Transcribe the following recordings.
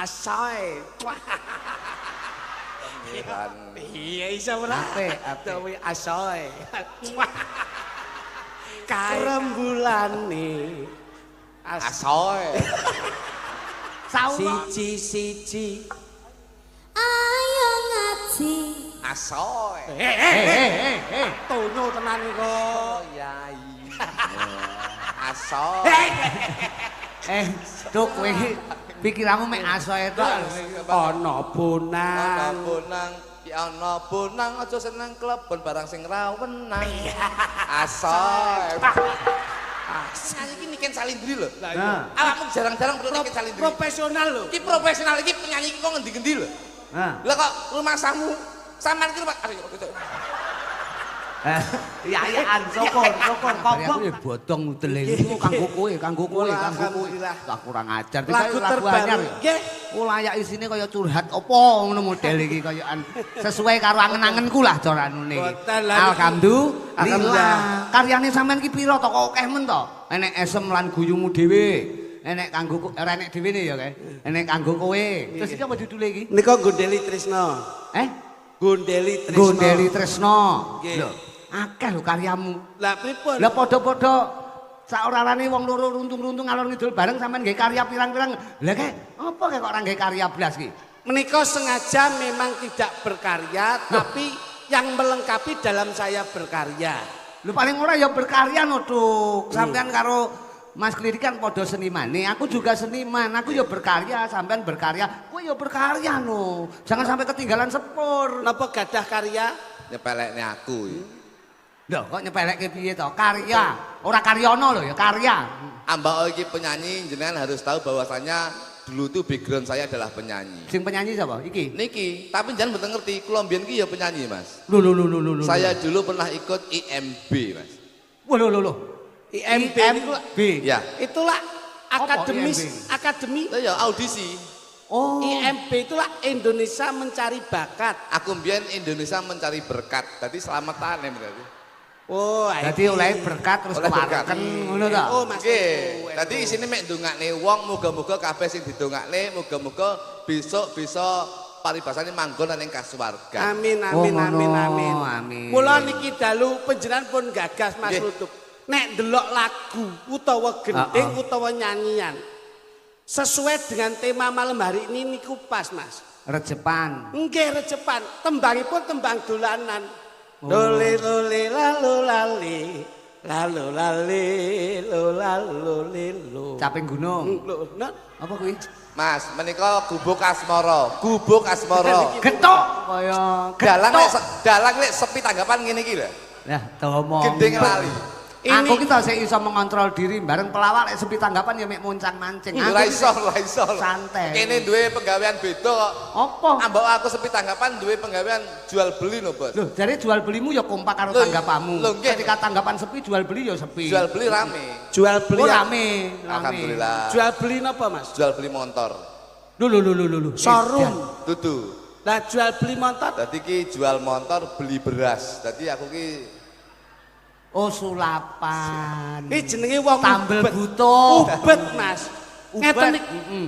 asoy. Iya iso ora? Apik. Dewe asoy. Karembulane Asoy. Siji. Ayo ngaji. Asoy. Tono tenan kok. Yai. Asoy. Duk kowe pikiranmu mek asoe tok. Ana bonang. Ana bonang aja seneng klebon barang sing rawenang. Asoy. Nyanyi iki Niken Salindri lho. Nah. Awakmu jarang-jarang perlu Niken Salindri. Profesional lho. Iki profesional iki penyanyi iki kok ngendi-ngendi lho. Nah. Lah kok rumah samu sampean iki rumah aduh gitu. Ya-yaan sokor kok bodong udele iku kanggo kowe. Tak kurang ajar. Lagu anyar. Nggih. Oh layak isine kaya curhat apa ngono model iki kayaan sesuai karo angen-angenku lah coranune iki. Alhamdulillah. Karyane sampean iki pira to kok akeh men to? Enek esem lan guyumu dhewe. Enek kanggo enek dhewe ne ya kae. Enek kanggo kowe. Terus iki apa judule iki? Nika Gondeli Tresno. Gondeli Tresno. Gondeli Tresno. Nggih. Lho, akeh lho karyamu. Lah pripun? Lah padha-padha saorane wong loro runtung-runtung alor ngidul bareng sampean nggih karya pirang-pirang. Lah kek apa kek kok ora nggih karya blas ki? Menika sengaja memang tidak berkarya tapi yang melengkapi dalam saya berkarya. Lho paling ora ya berkarya no, Duk. Sampean karo Mas Kliri kan padha senimane, aku juga seniman. Aku ya berkarya, sampean berkarya, kowe ya berkarya no. Jangan sampai ketinggalan sepur. Napa gadah karya? Nyepelekne aku iki. Lho kok nyepelekke piye to? Karya. Ora karyono lho ya, karya. Ambak iki penyanyi jenengan harus tahu bahwasanya dulu tuh background saya adalah penyanyi. Sing penyanyi sapa? Iki. Niki, tapi jangan mboten ngerti, kula mbiyen ki ya penyanyi, Mas. Lho. Saya dulu pernah ikut IMB, Mas. Wah lho. IMB Ya. itulah IMB? akademi. Lah ya audisi. Oh. IMB itulah Indonesia Mencari Bakat. Aku mbiyen Indonesia Mencari Berkat. Dadi slametane berarti. Oh, Dadi oleh berkat terus Oleh berkat. kewarken ngono ta? Oh, Mas. Nggih. Dadi isine mek ndongakne wong, muga-muga kabeh sing didongakne muga-muga besok bisa paribasane manggon ning kasuwargan. Amin. Amin. Mula niki dalu panjenengan pun gagas Mas Nggih. Lutut. Nek ndelok lagu utawa gending utawa nyanyian sesuai dengan tema malam hari ini niku pas, Mas. Rejepan. Nggih rejepan, tembangipun tembang dolanan. Lole lalu lali lo. Caping gunung. Lho, Apa kuwi? Mas, menika gubuk asmara. Gubuk asmara. Getok kaya Dalang lek sepi tanggapan ngene iki lho. Lah, tomo. Gending lali. Aku kita sik iso mengontrol diri bareng pelawak lek sepi tanggapan ya mek moncang-mancing. Ora iso. Santai. Kene duwe penggawean beda kok. Apa? Ambak aku sepi tanggapan duwe penggawean jual beli no, Bos. Loh, jadi jual belimu ya kompak karo Loh, tanggapanmu. loh, nggih. Ketika tanggapan sepi, jual beli ya sepi. Jual beli rame. jual beli Oh, rame. Alhamdulillah. Jual beli napa, Mas? Jual beli motor. Lho. Showroom. Dudu. Lah jual beli motor. Dadi ki jual motor beli beras. Dadi aku ki Oh, sulapan. Iki jenenge wong Tambel ubet. butuh. Ubet, Mas. Ubet.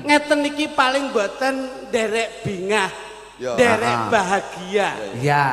Ngeten iki paling mboten derek bingah. Ya. Derek bahagia. Iya.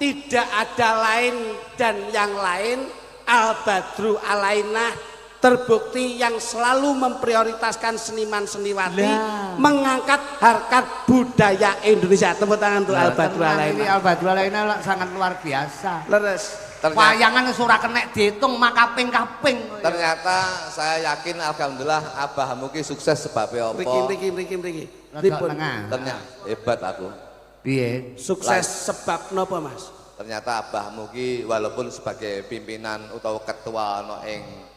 Tidak ada lain dan yang lain Al-Badru Alainah terbukti yang selalu memprioritaskan seniman-seniwati Lah. mengangkat harkat budaya Indonesia. Tepuk tangan untuk Al-Badru Tenang, ini Alainah. Al-Badru Alainah sangat luar biasa. Leres. Wayangan wis ora kenek diitung mak kaping-kaping. ternyata saya yakin alhamdulillah abahmu ki sukses sebabnya apa? Riki. Rada tengah. Ternyata hebat aku. Piye? Sukses sebab napa, Mas? Ternyata abahmu ki walaupun sebagai pimpinan utawa ketua ana ing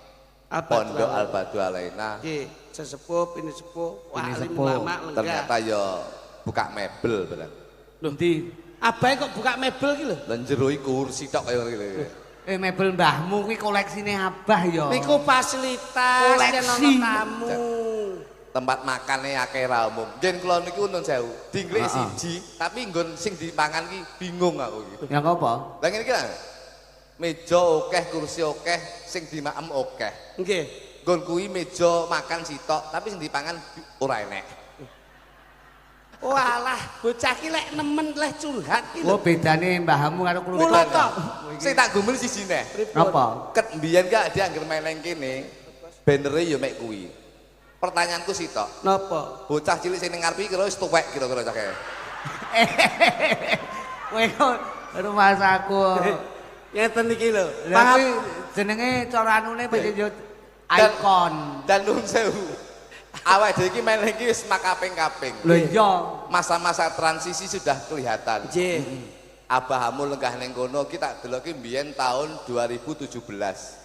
Pondok Al-Badru Alainah Nggih, sesepuh, ini sepuh, Ini wali sepuh. ulama lenggah. ternyata ya buka mebel bener. Endi? Abahe kok buka mebel ki lho. Lan jero kursi tok kaya ngene. Mebel mbahmu kuwi koleksine abah ya. Niku fasilitas Koleksi. yen ana tamu. Tempat makannya akeh ra umum. Jen kula niku nun sewu. Dinglek siji, tapi nggon sing dipangan ki bingung aku iki. Ya apa? Lah ngene iki lah. Meja akeh, kursi akeh, sing dimaem akeh. Nggih. Nggon kuwi meja makan sitok, tapi sing dipangan ora enek. Walah, bocah ki lek nemen leh curhat ki Oh, lho. bedane mbahmu karo kluwek. Mula to. Sing tak gumul siji neh. Apa? Ket mbiyen gak dia anggere main nang kene, banere ya mek kuwi. Pertanyaanku sitok. Napa? Bocah cilik sing ning ngarep iki kira wis tuwek kira-kira cake. Kowe kok rumah saku. Ngeten iki lho. Lah kuwi jenenge cara anune pancen yo ikon. Dan nuwun sewu. Awake dhewe iki main iki wis makaping-kaping. Lho iya. Masa-masa transisi sudah kelihatan. Nggih. Abahamu lenggah ning kono ki tak deloki mbiyen tahun 2017.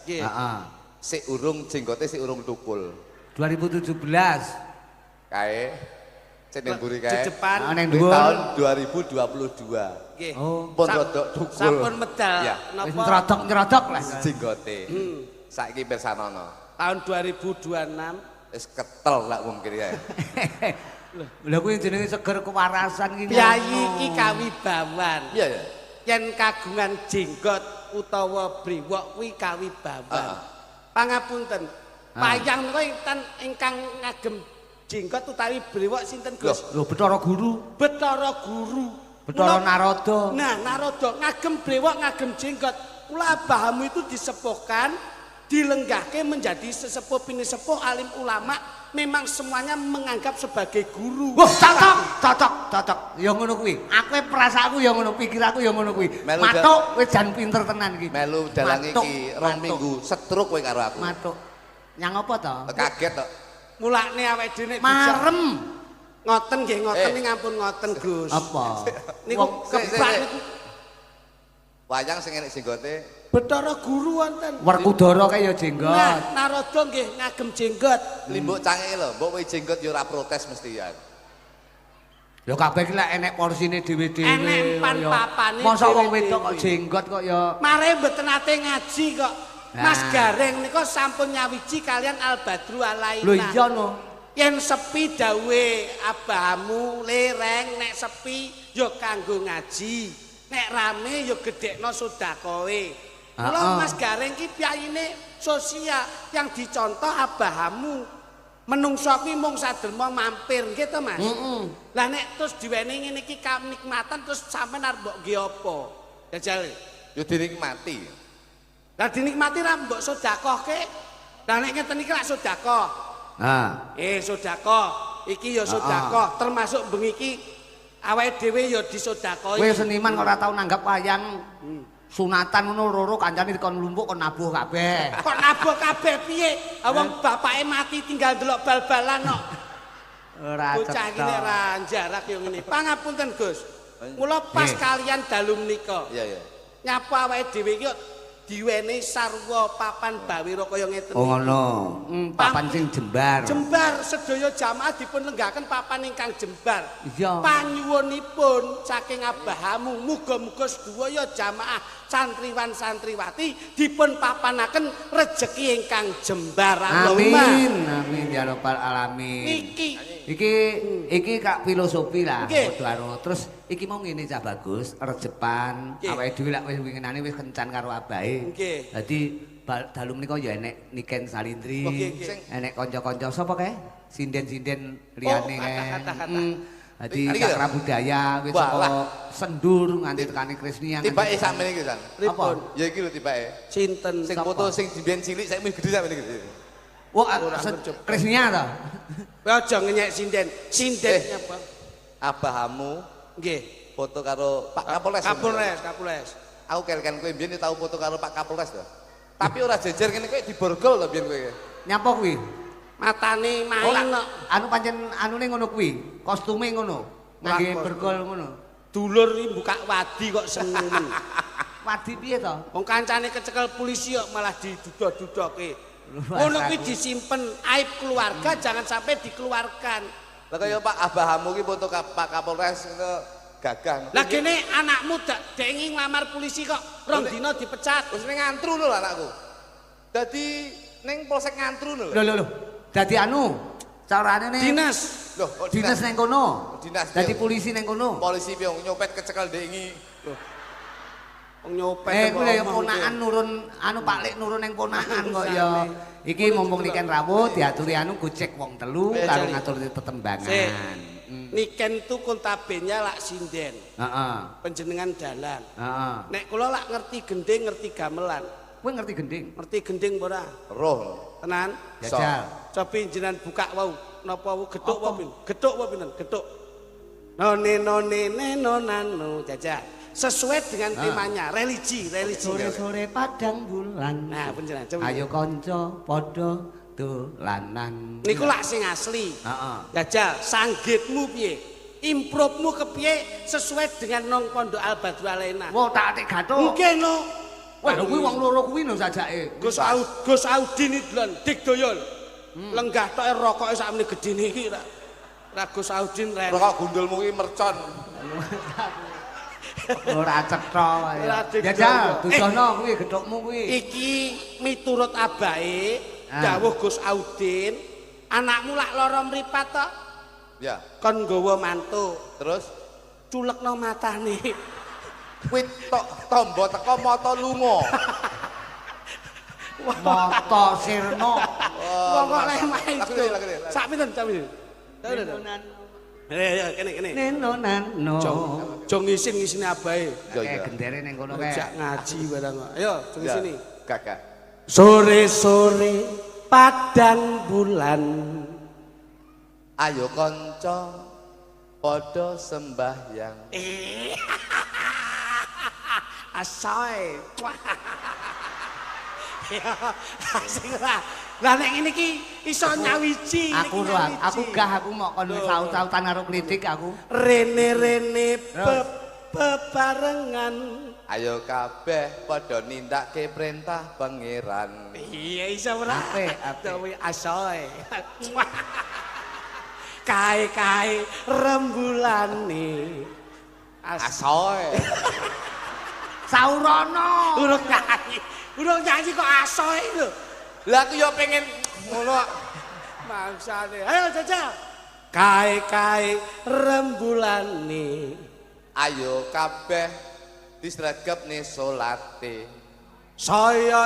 Nggih. Heeh. Sik urung jenggote sik urung tukul. 2017. Kae cek ning mburi kae. Depan. Ning Di dhuwur. tahun 2022. Nggih. Oh, Pun rodok tukul. Sampun medal. Iya. wis Napa? nyrodok lah. Jenggote. Saiki pirsanono. Tahun 2026 Wis ketel lak wong kiri ae. Lha kuwi jenenge seger kewarasan iki. Piyayi iki kawibawan. Iya ya. Yen kagungan jenggot utawa brewok kuwi kawibawan. Pangapunten. Payang menika ingkang ngagem jenggot utawi brewok sinten Gus? Lho Bathara Guru, Bathara Guru. Bathara Kula- Narada. Nah, Narada ngagem brewok, ngagem jenggot. Kula abahamu itu disepuhkan, dilenggahke menjadi sesepuh pinisepuh alim ulama, memang semuanya menganggap sebagai guru. Wah, cocok. Ya ngono kuwi. Aku perasaanku ya ngono, pikirku ya ngono kuwi. Melu Matuk kowe jan pinter tenan iki. Melu dalang Matuk, iki rong matuk. minggu setruk kowe karo aku. Matuk. Nyang apa to? Kaget tok. Mulane awake dhewe nek Marem. ngoten nggih ngoten Eh. ning ampun ngoten Gus. Apa? Niku sik, kebak sik. niku Wayang sing enek jenggote Bathara Guru wonten. Werkudara kae ya jenggot. Nah, Narada nggih ngagem jenggot. limbuk cangeke lho, mbok kowe jenggot ya ora protes mesti ya. Ya kabeh iki lek enek porsine dhewe-dhewe. Enek pan-papane Mosok wong dhewe-dhewe. wedok kok jenggot kok ya. Mare mboten nate ngaji kok. Mas Nah. Gareng nika sampun nyawiji kalian Al Badru Alaina. Lho iya no. Yen sepi dawe abahamu lereng nek sepi ya kanggo ngaji. Nek rame ya gedhekno sedakoe. Mula Mas Gareng ki piyayine sosial yang dicontoh abahamu. Menungso kuwi mung saderma mampir nggih to Mas? Lah nek terus diwenehi ngene iki kanikmatan terus sampean arep mbok nggih apa? Jajal. Ya dinikmati. Lah dinikmati ra mbok sedekahke. Lah nek ngeten iki lak sedekah. Ha. Sedekah. Iki ya sedekah, termasuk bengi iki awake dhewe ya disedekahi. Kowe seniman kok ora tau nanggap wayang. Sunatan ngono loro kancane dikon lumpuk kon nabuh kabeh. Kok nabuh kabeh piye? Wong bapake mati tinggal delok bal-balan kok. Ora Bocah iki nek ra jarak ya ngene. Pangapunten Gus. Mula pas kalian dalu menika. Iya ya. Nyapa awake dhewe iki kok diwenehi sarwa papan bawira kaya ngeten. Oh ngono. Papan sing jembar. Jembar sedaya jamaah dipun lenggahaken papan ingkang jembar. Iya. Panyuwunipun saking abahamu muga-muga sedaya jamaah santriwan santriwati dipun papanaken rejeki ingkang jembar. Amin. Amin ya rabbal alamin. Iki kak filosofi lah Nggih. padha terus iki mau ngene cah bagus rejepan Nggih. awake dhewe lak wis winginane wis kencan karo abahe. Nggih. Dadi dalu menika ya enek Niken Salindri. Oh, nggih, nggih. Enek kanca-kanca sapa kae? Sinden-sinden liyane kae. kata-kata. Dadi Ini cakra budaya wis Wah, saka lah. sendur nganti tekani Krisnia. Tibake sakmene iki San. Pripun? Ya iki lho tibake. Sinten Sing Sapa? foto sing dimbiyen cilik saiki wis gede sakmene iki. Wah, Krisnia to. Kowe aja ngenyek sinden. Sinden Eh. apa? Abahamu Nggih. foto karo Pak Kapolres. Kapolres. Aku kel-kel kowe mbiyen tau foto karo Pak Kapolres to. Tapi ora jejer ngene kowe diborgol to biyen kowe. Nyapa kuwi? Matane Oh, main kok. anu pancen anune ngono kuwi, kostume ngono. Ngangge Lah, bergol ngono. Dulur iki buka wadi kok seneng men. Wadi piye to? Wong kancane kecekel polisi kok malah didudok-dudoke. Wah, Ngono kuwi aku. disimpen aib keluarga jangan sampai dikeluarkan. Lah kaya Pak Abahamu ki foto Pak Kapolres itu gagah. Lah kene anakmu dek ingin nglamar polisi kok rong dina dipecat. Wis ning ngantru lho anakku. Dadi ning polsek ngantru lho. Lho. Dadi anu, carane ne Dinas. Loh, kok dinas ning kono. Dinas, Dadi iya. polisi ning kono. Polisi piye nyopet kecekel ndek iki. Wong nyopet. Kuwi ya ponakan nurun anu Pak Lek nurun ning ponakan kok ya. Iki mumpung niken rawuh diaturi anu gocek wong telu karo ngatur tetembangan. Niken tu kontabenya lak sinden. Heeh. Panjenengan dalan. Heeh. Nek kula lak ngerti gending, ngerti gamelan. Kowe ngerti gending? Ngerti gending apa ora? Roh. Tenan? Jajal. Coba jenengan buka wau. Napa wau gethuk apa pin? Gethuk apa pinten? Gethuk. None nonano jajal. Sesuai dengan temanya, religi. Sore-sore padang bulan. Nah, panjenengan coba. Ayo kanca padha dolanan. Niku lak sing asli. Heeh. Jajal, sanggitmu piye? Improvemu kepiye sesuai dengan nong Pondok Al Badru Alaina. Wah, tak atik gathuk. Mungkin no. Wah, lho kuwi wong loro kuwi lho sajake. Gus Audin iki lho, dik doyol. Lenggah tok rokoke sakmene gedene iki ra. Ra Gus Audin ren. Rokok gundulmu kuwi mercon. Ora cetha wae. Ora dik Jajal, doyol. dudono kuwi gethukmu kuwi. Iki miturut abahe dawuh Gus Audin, anakmu lak lara mripat tok. Ya. Kon nggawa mantu, Terus culekno matane. kuwi tok tombo teko mata lunga. Mata sirna. Wong kok leh main. Lagune. Sak pinten, sak pinten? Kene. Nenonano. Jong ngisin abahe. Kayak gendere ning kono kae. Jak ngaji barang. Ayo, jong sini. Kakak. Sore-sore padang bulan. Ayo kanca padha sembahyang. Asoy. Ya, asik ora. Lah nek ngene iki iso nyawiji. Aku ruang, aku gah aku mau kon saut-sautan karo klitik aku. Rene bebarengan. Ayo kabeh padha nindakake perintah pangeran. Iya iso ora? Apik. Dewe asoy. Kae rembulane. Asoy. Saurana. Urung nyanyi kok asoy lho. Lah aku ya pengen ngono. Mangsane. Ayo jajal. Kae rembulane. Ayo kabeh disregepne salate. Saya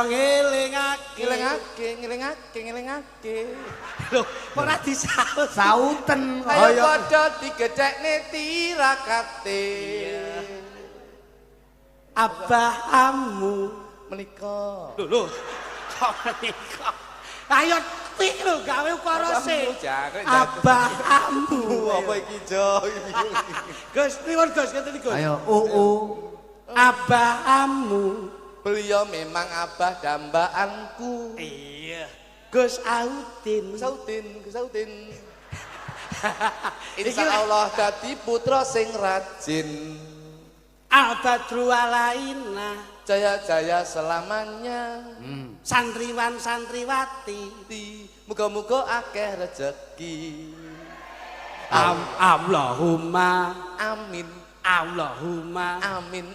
ngelingake. Ngelingake. Lho, ora disaut. Sauten. Ayo padha digedhekne tirakate. Abahamu Menika. lho kok menika ayo pik lho gawe ukara sih abahamu Apa iki Jo? Gus nuwun Gus ngeten iki Gus Ayo abahamu Beliau memang abah dambaanku. iya Gus Audin Sautin. Insya Allah dadi putra sing rajin. Al Badru Alaina Jaya selamanya. santriwan santriwati Muga-muga akeh rezeki. Allahumma Amin. Allahumma Amin.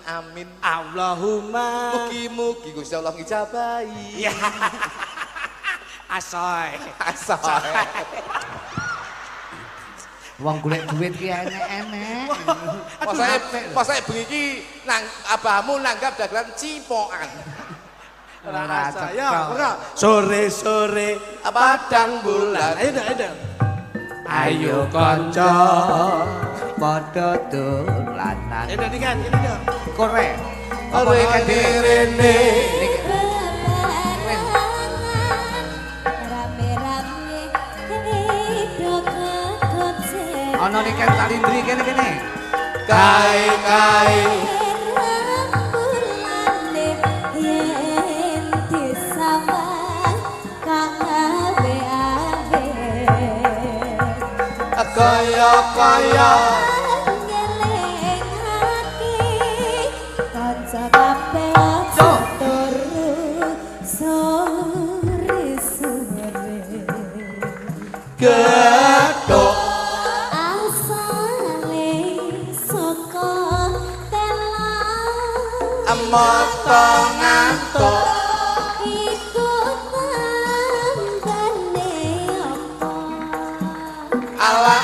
Allahumma Mugi-mugi Gusti Allah ngijabahi. ya asoy wong golek duit ki enek-enek. Pasake bengi iki nang abahmu nanggap dagelan cipokan. Ora asoy cetha. ora sore-sore Padang bulan. ayo ayo kanca Padha dolanan. ini kan ini dong Korek. Rene. Rame-rame hidup kekocek Ana niken talindri kene. Kai. Rambulane yen disawang kang abe-abe Kaya. ngeling hati kanca kabeh aja turu sore-sore Gedhok. asale saka tela Mata ngantuk. iku tambane apa Ala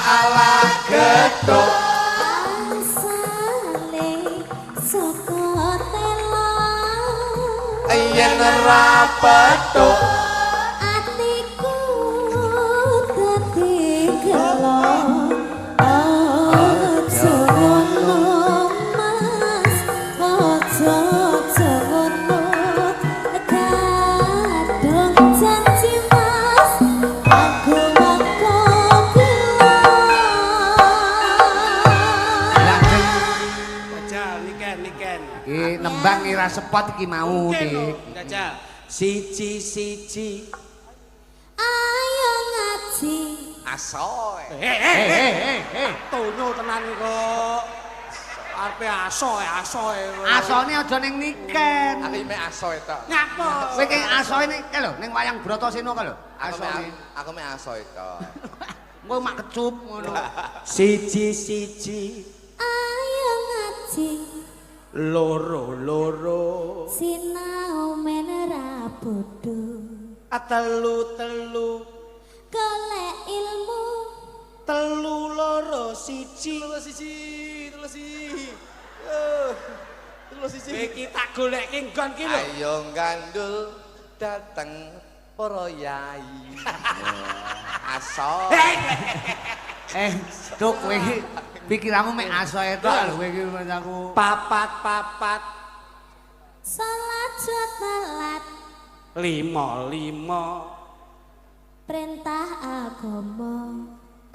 gedhok. asale saka tela men ra petuk. Atiku dadi gelo. Aja ngono Mas, aja ngono. Kadung janji Mas, aku moko gelo. Lah sing Jajal niken. iki nembang ira sepot iki mau, Dik. Jajal. Siji. Ayo ngaji. Asoe. Tonyo tenan kok. Arepe asoe. Asone aja ning niken. Aku mek asoe tok. Ngapa? Kowe ki asoe ning lho ning wayang Bratasena ka lho. Asone. Aku mek asoe tok. Engko mak kecup ngono. Siji. Ayo ngaji. Loro. Sinau men ra bodho. Telu. Golek ilmu. Telu loro siji. Kowe iki tak goleke nggon ki lho. Ayo gandul dateng para yai. Asoe. Duk kowe iki pikiranmu mek asoe tok lho kowe iki Mas aku. Papat. Salat telat. 5. Perintah agama. 6.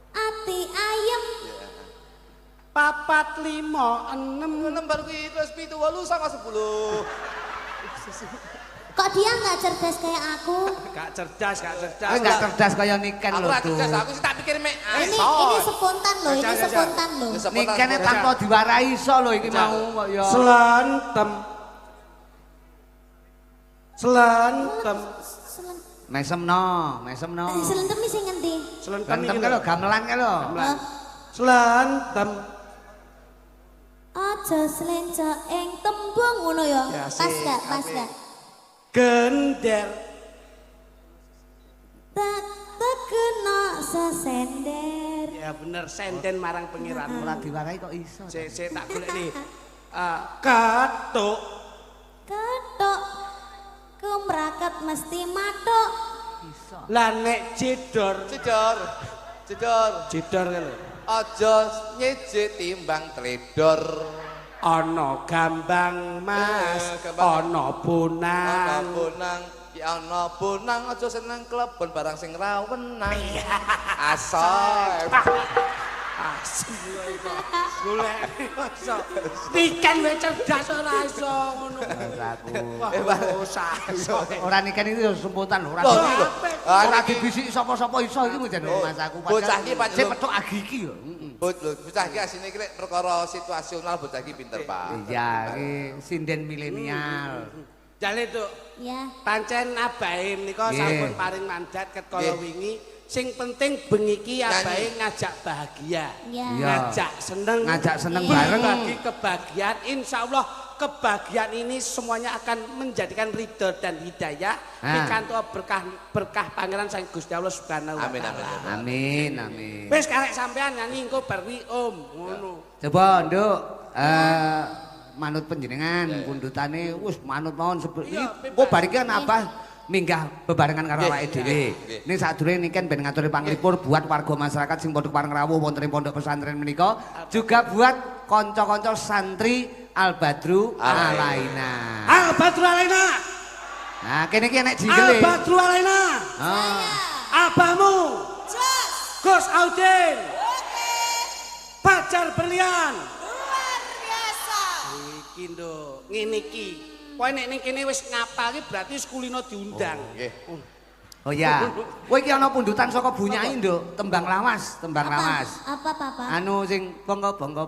Ati ayem. 4, 5, 6. Lembar kuwi terus 7, 8, 9, 10. Kok dia nggak cerdas kayak aku? Gak cerdas. Kowe gak cerdas kaya niken Aku lho, ra Duk. cerdas, aku sih tak pikir mek Ini asoe. spontan loh, ini Jajal. spontan loh. Nikene tanpa diwarai iso lho iki mau kok ya. Selantem. Mesemno. Selentem sing ngendi? Gantem ka lho, gamelan ka lho. Selantem. Aja slenco ing tembung ngono ya. Ya, Pas sik, gak? apik. Gender. Tak tekeno sesender. Ya bener senden marang pengiran. Ora diwarai kok iso. Sik tak golek nih. Katuk. Ketok. Kumraket mesti matuk. Iso. Lah nek jedor. Jedor. Jedor kan lho. Aja nyeje timbang tledor. Ana gambang Mas, ana bonang. Ana bonang aja seneng klebon barang sing ra wenang. Asoe. Asem lho iku. Golek iso. Tiken wae cerdas ora iso ngono. Aku. Wah, Ora niken iki yo sumputan lho, ora. Loh, iki lho. Ora dibisiki sapa-sapa iso iki mung jane Mas aku. Bocah iki pancen sing petuk agiki yo. Bocah iki asine iki lek perkara situasional bocah iki pinter, Pak. Iya, iki sinden milenial. Jale tuh Ya. pancen abahe menika sampun paring mandat ket kala wingi. Sing penting bengi iki abahe ngajak bahagia. Ya. Iya. Ngajak seneng bareng. bagi kebahagiaan. Insyaallah kebahagiaan ini semuanya akan menjadikan ridho dan hidayah pikantuk berkah pangeran Sang Gusti Allah Subhanahu wa taala. Amin. Wis karek sampean nyanyi engko bar wi Om ngono. Coba Nduk, manut panjenengan pundutane wis manut mawon kok bar iki kan apa minggah bebarengan karo awake dhewe. Ning sadurunge niken ben ngaturi panglipur buat warga masyarakat sing padha pareng rawuh wonten ing pondok pesantren menika, juga buat kanca-kanca santri Al Badru Alaina. Al Badru Alaina. Nah, kene iki enek Al jingle. Badru Alaina. Abamu. Gus Audin. Pacar berlian. Luar biasa. Iki nduk, ngene iki. Kowe nek ning kene wis ngapal iki berarti kulino diundang. Nggih. Oh ya. Kowe iki ana pundutan saka Bunyai, Nduk, tembang lawas. Apa Papa? Anu sing bongko bongko.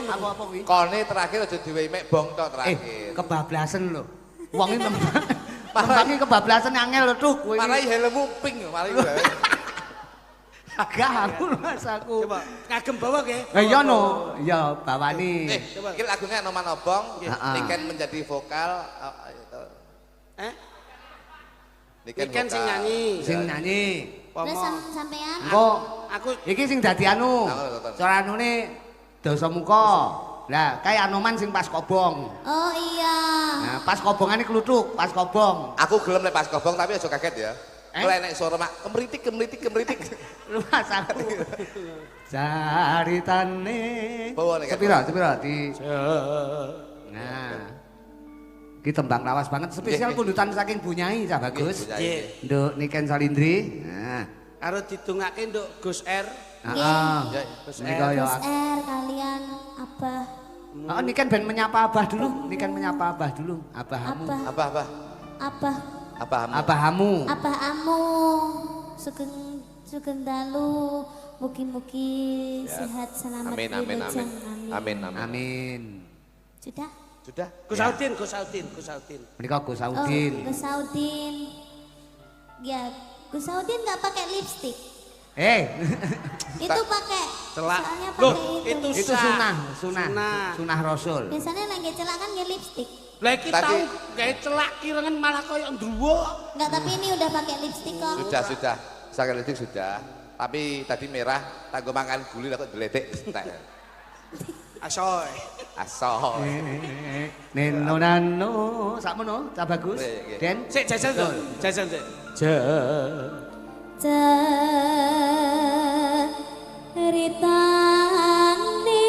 Apa kuwi? Kone terakhir aja diwehi mek bong tok terakhir. Kebablasan lho. Wong iki tembang iki kebablasan angel lho, Tuk. Kowe Marai iki helmmu pink mari wae. agak aku Mas aku. Coba kagem bawa nggih. Iya no, iya bawani. Iki lagune Anoman Obong, iken menjadi vokal. Niken sing nyanyi. Sing nyanyi. Terus sampean? Engko Aku iki sing dadi anu. Cara anune Dasa Muka. Lah, kae Anoman sing pas kobong. Oh iya. Nah, pas kobongane kluthuk, pas kobong. Aku gelem nek pas kobong tapi aja kaget ya. Kowe nek suara mak kemritik. Luas aku. Caritane. Bawa nek. Sepira di. Nah. Iki tembang lawas banget spesial pundutan saking Bunyai cah bagus. nggih. Nduk Niken Salindri. Nah. Karo didongake nduk Gus R. Heeh. Gus Nika R. ya. Gus R kalian Abah. Heeh, Niken ben menyapa Abah dulu. Niken menyapa Abah dulu. Abahamu. Abah. Abahamu. Abah Amu. Sugeng dalu. Mugi-mugi sehat selamat. Amin. Sudah? Gus Audin. Menika Gus Audin. Gus Audin. Ya, Gus Audin nggak pakai lipstik. Itu pakai. Celak. Soalnya Loh, pakai itu Itu sunah Rasul. Biasanya lagi celak kan ya lipstik. Lah iki tau gawe celak kirengan malah koyo ndruwo. Enggak, tapi ini udah pakai lipstik kok. Sudah. Sakit listrik sudah. Tapi tadi merah, tak makan guli kok deletik. Asoy. Neno nano, sakmono, cah bagus. Den, Sik jajan sik. Ceritane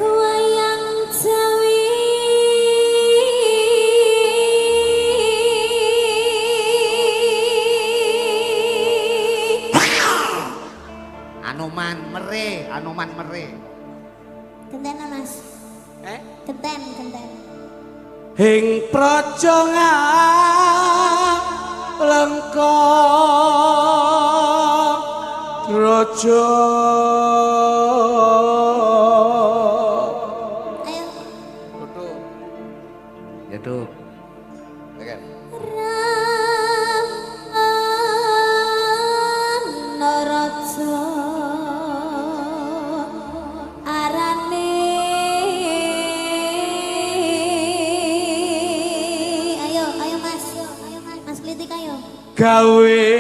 wayang Jawi Anoman mere. Genten Mas. Genten. Hing praja lengka raja. Ayo. Ya tuh. Oke. Raja arane. Ayo Mas. Mas Klitik ayo. Gawe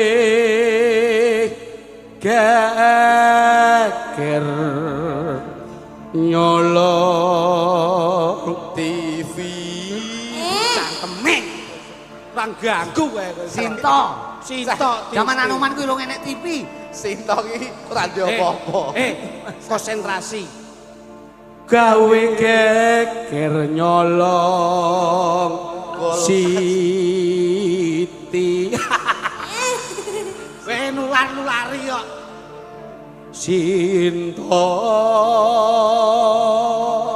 geger nyolong TV cangkeme orang ganggu wae Sinto. Zaman TV. Anoman kuwi urung enek TV. Sinto iki ora ndek apa-apa. Konsentrasi. Gawe geger nyolong Siti. Weh nular-nulari kok. Sinto.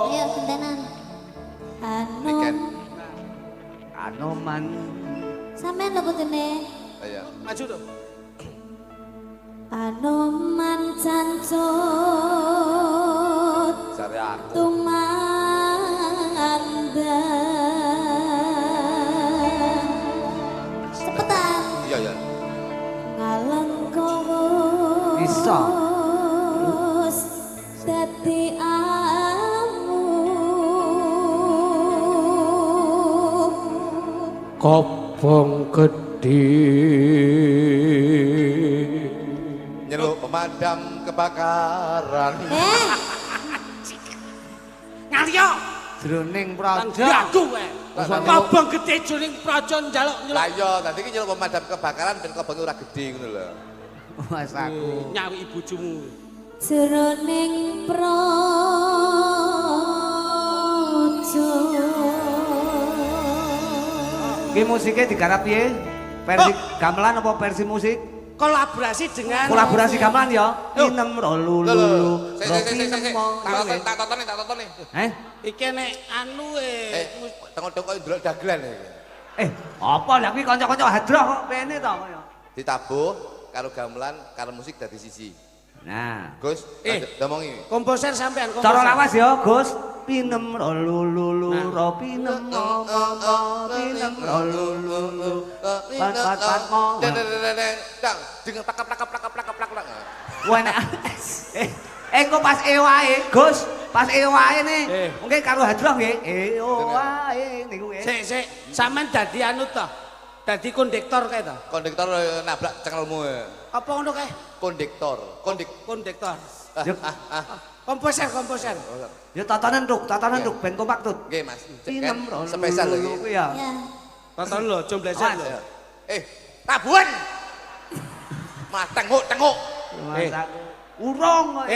Ayo gentenan. Anoman. Sampean lho kudune. Ayo. Maju dong. Anoman cancut Cari aku. tumandang. Cepetan. Iya. Ngalengkowo Bisa. dadi amu. Kobong gede. Nyeluk pemadam kebakaran. Ngalio. Jroning Orang praja. ganggu wae. Kobong gede juring praja njaluk Lah iya, tadi ki nyeluk pemadam kebakaran ben kobonge ora gede ngono lho. Mas aku. nyawi bojomu. Jroning praja. Ki musiknya digarap piye? Versi gamelan apa versi musik? Kolaborasi dengan Kolaborasi gamelan ya. Inem rolulu. Tak tonton nih. iki nek anu Tengok-tengok koyo ndelok dagelan iki. Apa lah kuwi kanca-kanca hadroh kok pene to kaya. Ditabuh karo gamelan karo musik dadi siji. Nah, Gus, ngomongi. komposer sampean komposer. cara lawas ya, Gus. Pinem rolulu ro pinem mo pinem rolulu. Pat mo. Dang, dengan plak. Wah nek engko pas wae, Gus. Pas wae nih. Eh. Mungkin karo hadroh nggih. Wae niku nggih. Sik, sampean dadi anu to. Dadi kondektor kae to. Kondektor nabrak cengelmu. Apa ngono kae? Kondektor. Kondektor. Yo, Komposer. yo tatanan Ruk, ben kompak tut. Nggih, Mas. Inem Kan spesial lho iki. kuwi ya. Ya. Tonton lho, jomblesan lho. Tabuhan. Mas tenguk. Masak urung kok.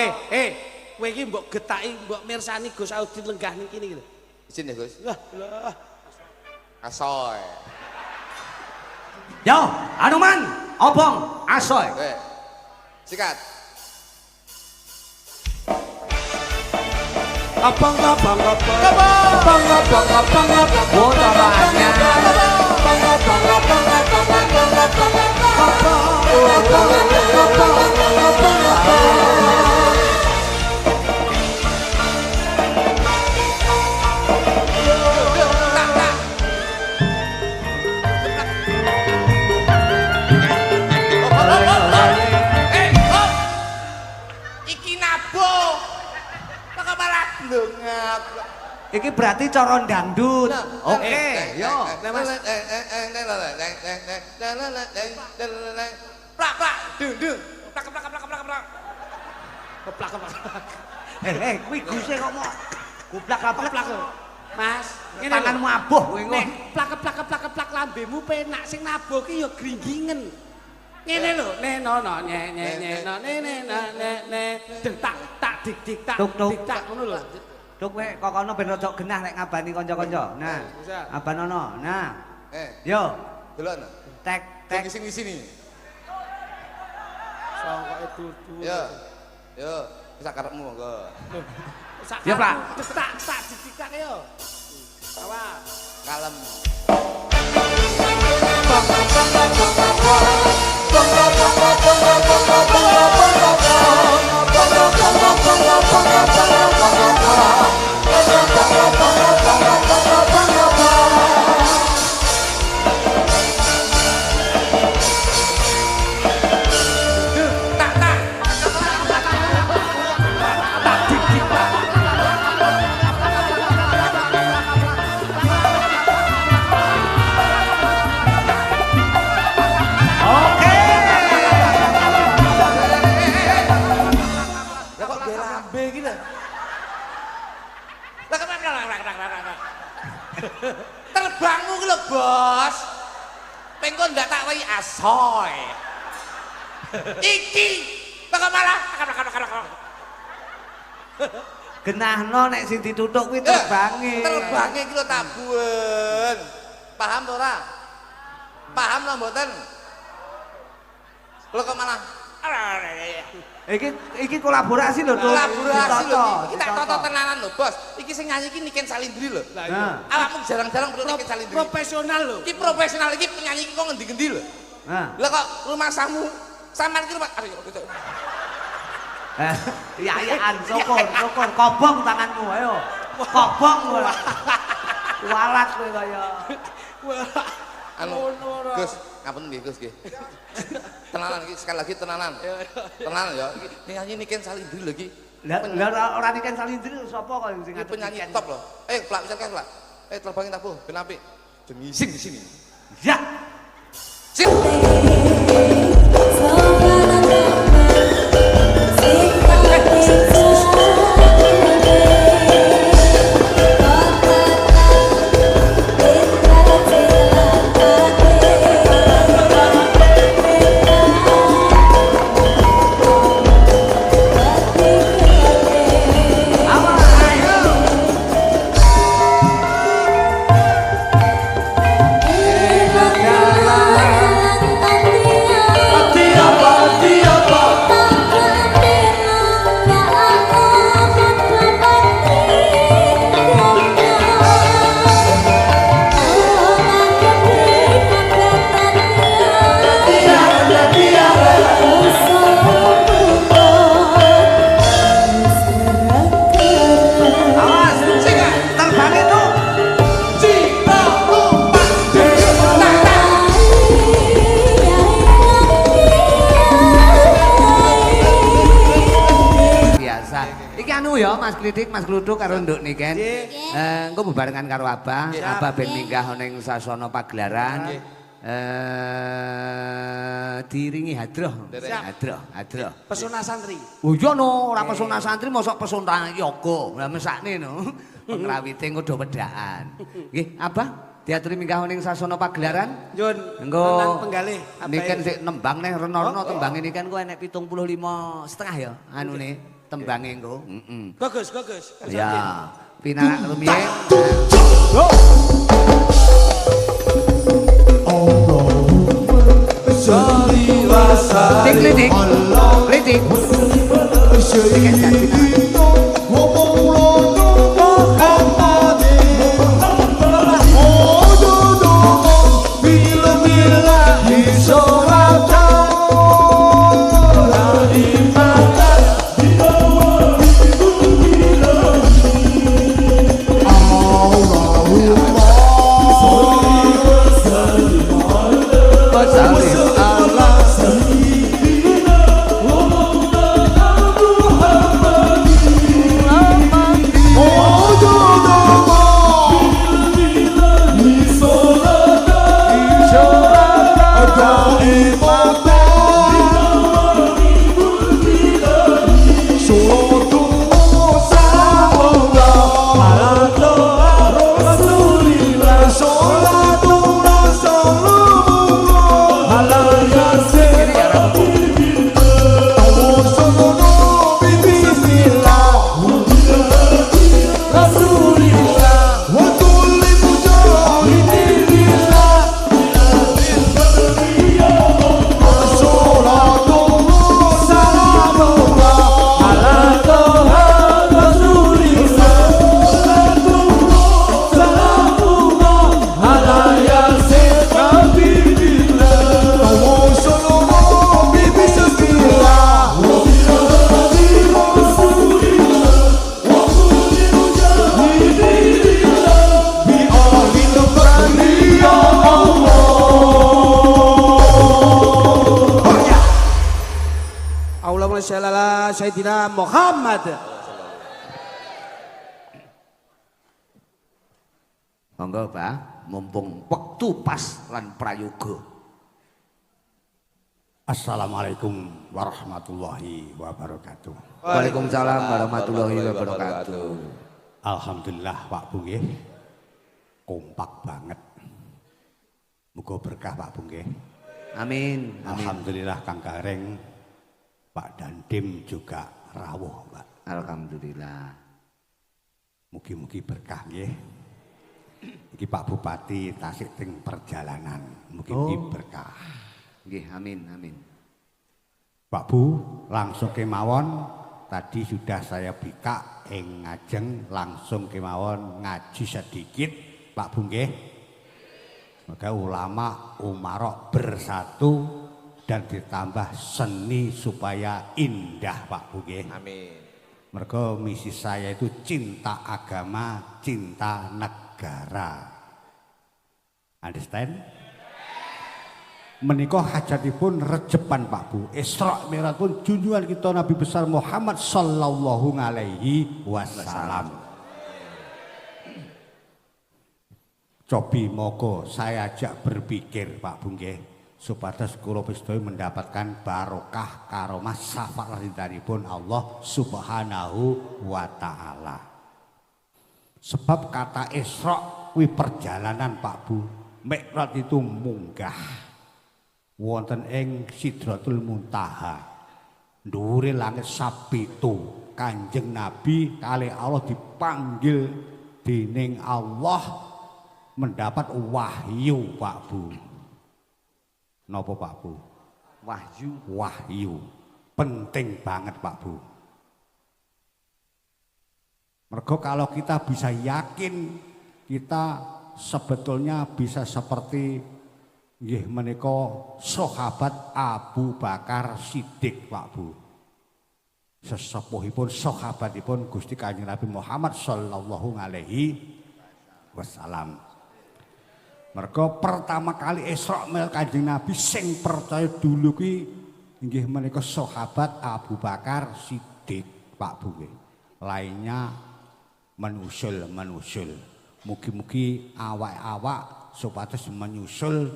Kowe iki mbok getaki, mbok mirsani Gus Audi lenggah ning kene iki lho. Izin ya, Gus. Lah, Asoy. Yo, Anoman, obong, asoy. Sikat. Abang. Botarannya. Iki nabo. Kok malah blengap. Iki berarti cara dangdut. Oke, yo. Plak. Dung. Plak. Kuwi guse kok mau gublak-gablak. Mas, ngene lho. Tanganmu abuh kowe Nek ngono. plak lambemu penak sing nabuh ki ya gringgingen. Ngene lho, nenono ne dik tak Tuk. dik tak ngono lho. Duk kowe kok kono ben rada genah nek ngabani kanca-kanca. Nah, Bisa. abanono. Nah. Yo, Delon. tek. Di sini. Songkoke dudu. Yo. Bisa karepmu monggo. Ya, Pak. Tak dikak yo. Awas. Kalem. Oke. Lah kok dia lambe iki lho. Lah kok terbangmu ki lho, Bos. Pengko ndak tak wehi asoy. Iki kok malah Genahno nek sing dituthuk kuwi terbange. Terbange iki lho tabuhan. Paham to ora? Paham lho mboten? Lho kok malah Iki kolaborasi lho, Duk. kolaborasi lho iki. Kita Ditata. toto tenanan lho, Bos. Iki sing nyanyi iki Niken Salindri lho. Lah iya. Nah. Awakmu jarang-jarang perlu Niken Salindri. Profesional lho. Iki profesional iki penyanyi iki kok ngendi-ngendi lho. Nah. Lah kok rumah samu sampean iki rumah Ya-yaan, syukur. Kobong tanganmu, ayo. Kobong ora. Walat kowe kaya. anu Gus, ngapunten nggih Gus nggih. Tenanan iki sekali lagi tenanan. Tenanan ya. Iki nyanyi Niken Salindri lho iki. Lah ora Niken Salindri sapa kok sing Iki penyanyi top lho. Plak bisa kan Plak. Terbangin tabuh ben apik. Aja ngising di sini. Ya. Sip. Ayo. krungu ya Mas Klidik, Mas Kluduk karo Nduk Niken. Nggih. Engko bebarengan karo Abah, Abah ben minggah ning sasana pagelaran. Diringi hadroh. Hadroh. Pesona santri. Oh iya no, ora pesona santri mosok pesona yoga. Lah mesakne no. Pengrawite engko do wedaan. Nggih, Abah diaturi minggah ning sasana pagelaran. Nyun. Engko Tenang penggalih. niken sik nembang neh rena-rena tembange niken ku enek 75,5 ya anune tembange engko. Heeh. Bagus. Ya, pinarak rumiyin. Klitik. Allahumma sholli ala sayyidina Muhammad. Monggo, Pak, mumpung wektu pas lan prayoga. Assalamualaikum warahmatullahi wabarakatuh. Waalaikumsalam warahmatullahi wabarakatuh. Alhamdulillah Pak Bu nggih. Kompak banget. Muga berkah Pak Bu nggih. Amin. Alhamdulillah Kang Gareng, Pak Dandim juga rawuh, Pak. Alhamdulillah. Mugi-mugi berkah nggih. Iki Pak Bupati tasik teng perjalanan. Mugi-mugi berkah. Nggih, amin. Pak Bu, langsung kemawon. Tadi sudah saya bika ing ngajeng langsung kemawon ngaji sedikit Pak Bu nggih. Maka ulama umarok bersatu dan ditambah seni supaya indah Pak Bu nggih. Amin. Mergo misi saya itu cinta agama, cinta negara. Understand? Menika hajatipun rejepan Pak Bu. Isra Mi'raj pun junjungan kita Nabi besar Muhammad sallallahu alaihi wasallam. Cobi moko saya ajak berpikir Pak Bu nggih supados kula sedaya mendapatkan barokah karomah syafaat ridhanipun Allah Subhanahu wa taala. Sebab kata Isra kuwi perjalanan Pak Bu. Mi'raj itu munggah wonten ing Sidratul Muntaha. Dhuwure langit sapitu Kanjeng Nabi kali Allah dipanggil dening Allah mendapat wahyu Pak Bu. Napa Pak Bu? Wahyu. Penting banget Pak Bu. Mergo kalau kita bisa yakin kita sebetulnya bisa seperti nggih menika sahabat Abu Bakar Siddiq Pak Bu. Sesepuhipun sahabatipun Gusti Kanjeng Nabi Muhammad sallallahu alaihi wasallam. Mergo pertama kali Isra Mi'raj Kanjeng Nabi sing percaya dulu ki nggih menika sahabat Abu Bakar Siddiq Pak Bu nggih. lainnya menusul. Mugi-mugi awak-awak supados menyusul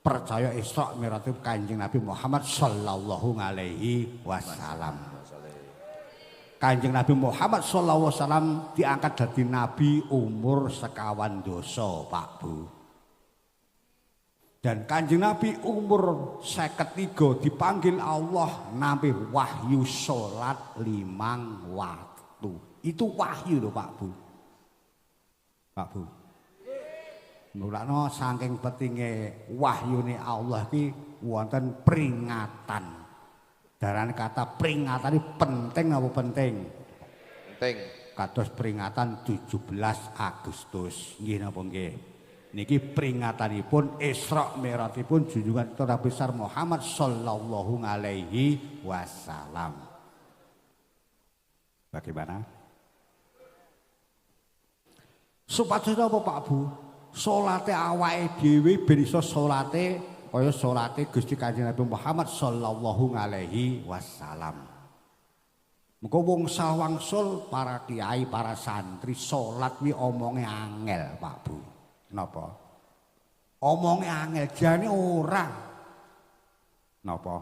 percaya Isra Mi'raj Kanjeng Nabi Muhammad sallallahu alaihi wasallam. Kanjeng Nabi Muhammad sallallahu alaihi wasallam diangkat dadi nabi umur sekawan doso, Pak Bu. Dan Kanjeng Nabi umur 53 dipanggil Allah nampi wahyu salat 5 waktu. Itu wahyu lho Pak Bu. Pak Bu. Mulane saking pentinge wahyune Allah iki wonten peringatan. Darane kata peringatan ini penting apa penting? Penting. Kados peringatan 17 Agustus. Nggih napa nggih? Niki peringatanipun Isra Mi'rajipun junjungan kita Nabi besar Muhammad sallallahu alaihi wasallam. Bagaimana? Supados apa Pak Bu? Salate awake dhewe ben iso salate kaya salate Gusti Kanjeng Nabi Muhammad sallallahu alaihi wasallam. Muga wong sawangsul para kiai, para santri salat kuwi omonge angel, Pak Bu. Napa? Omonge angel jane ora. Napa?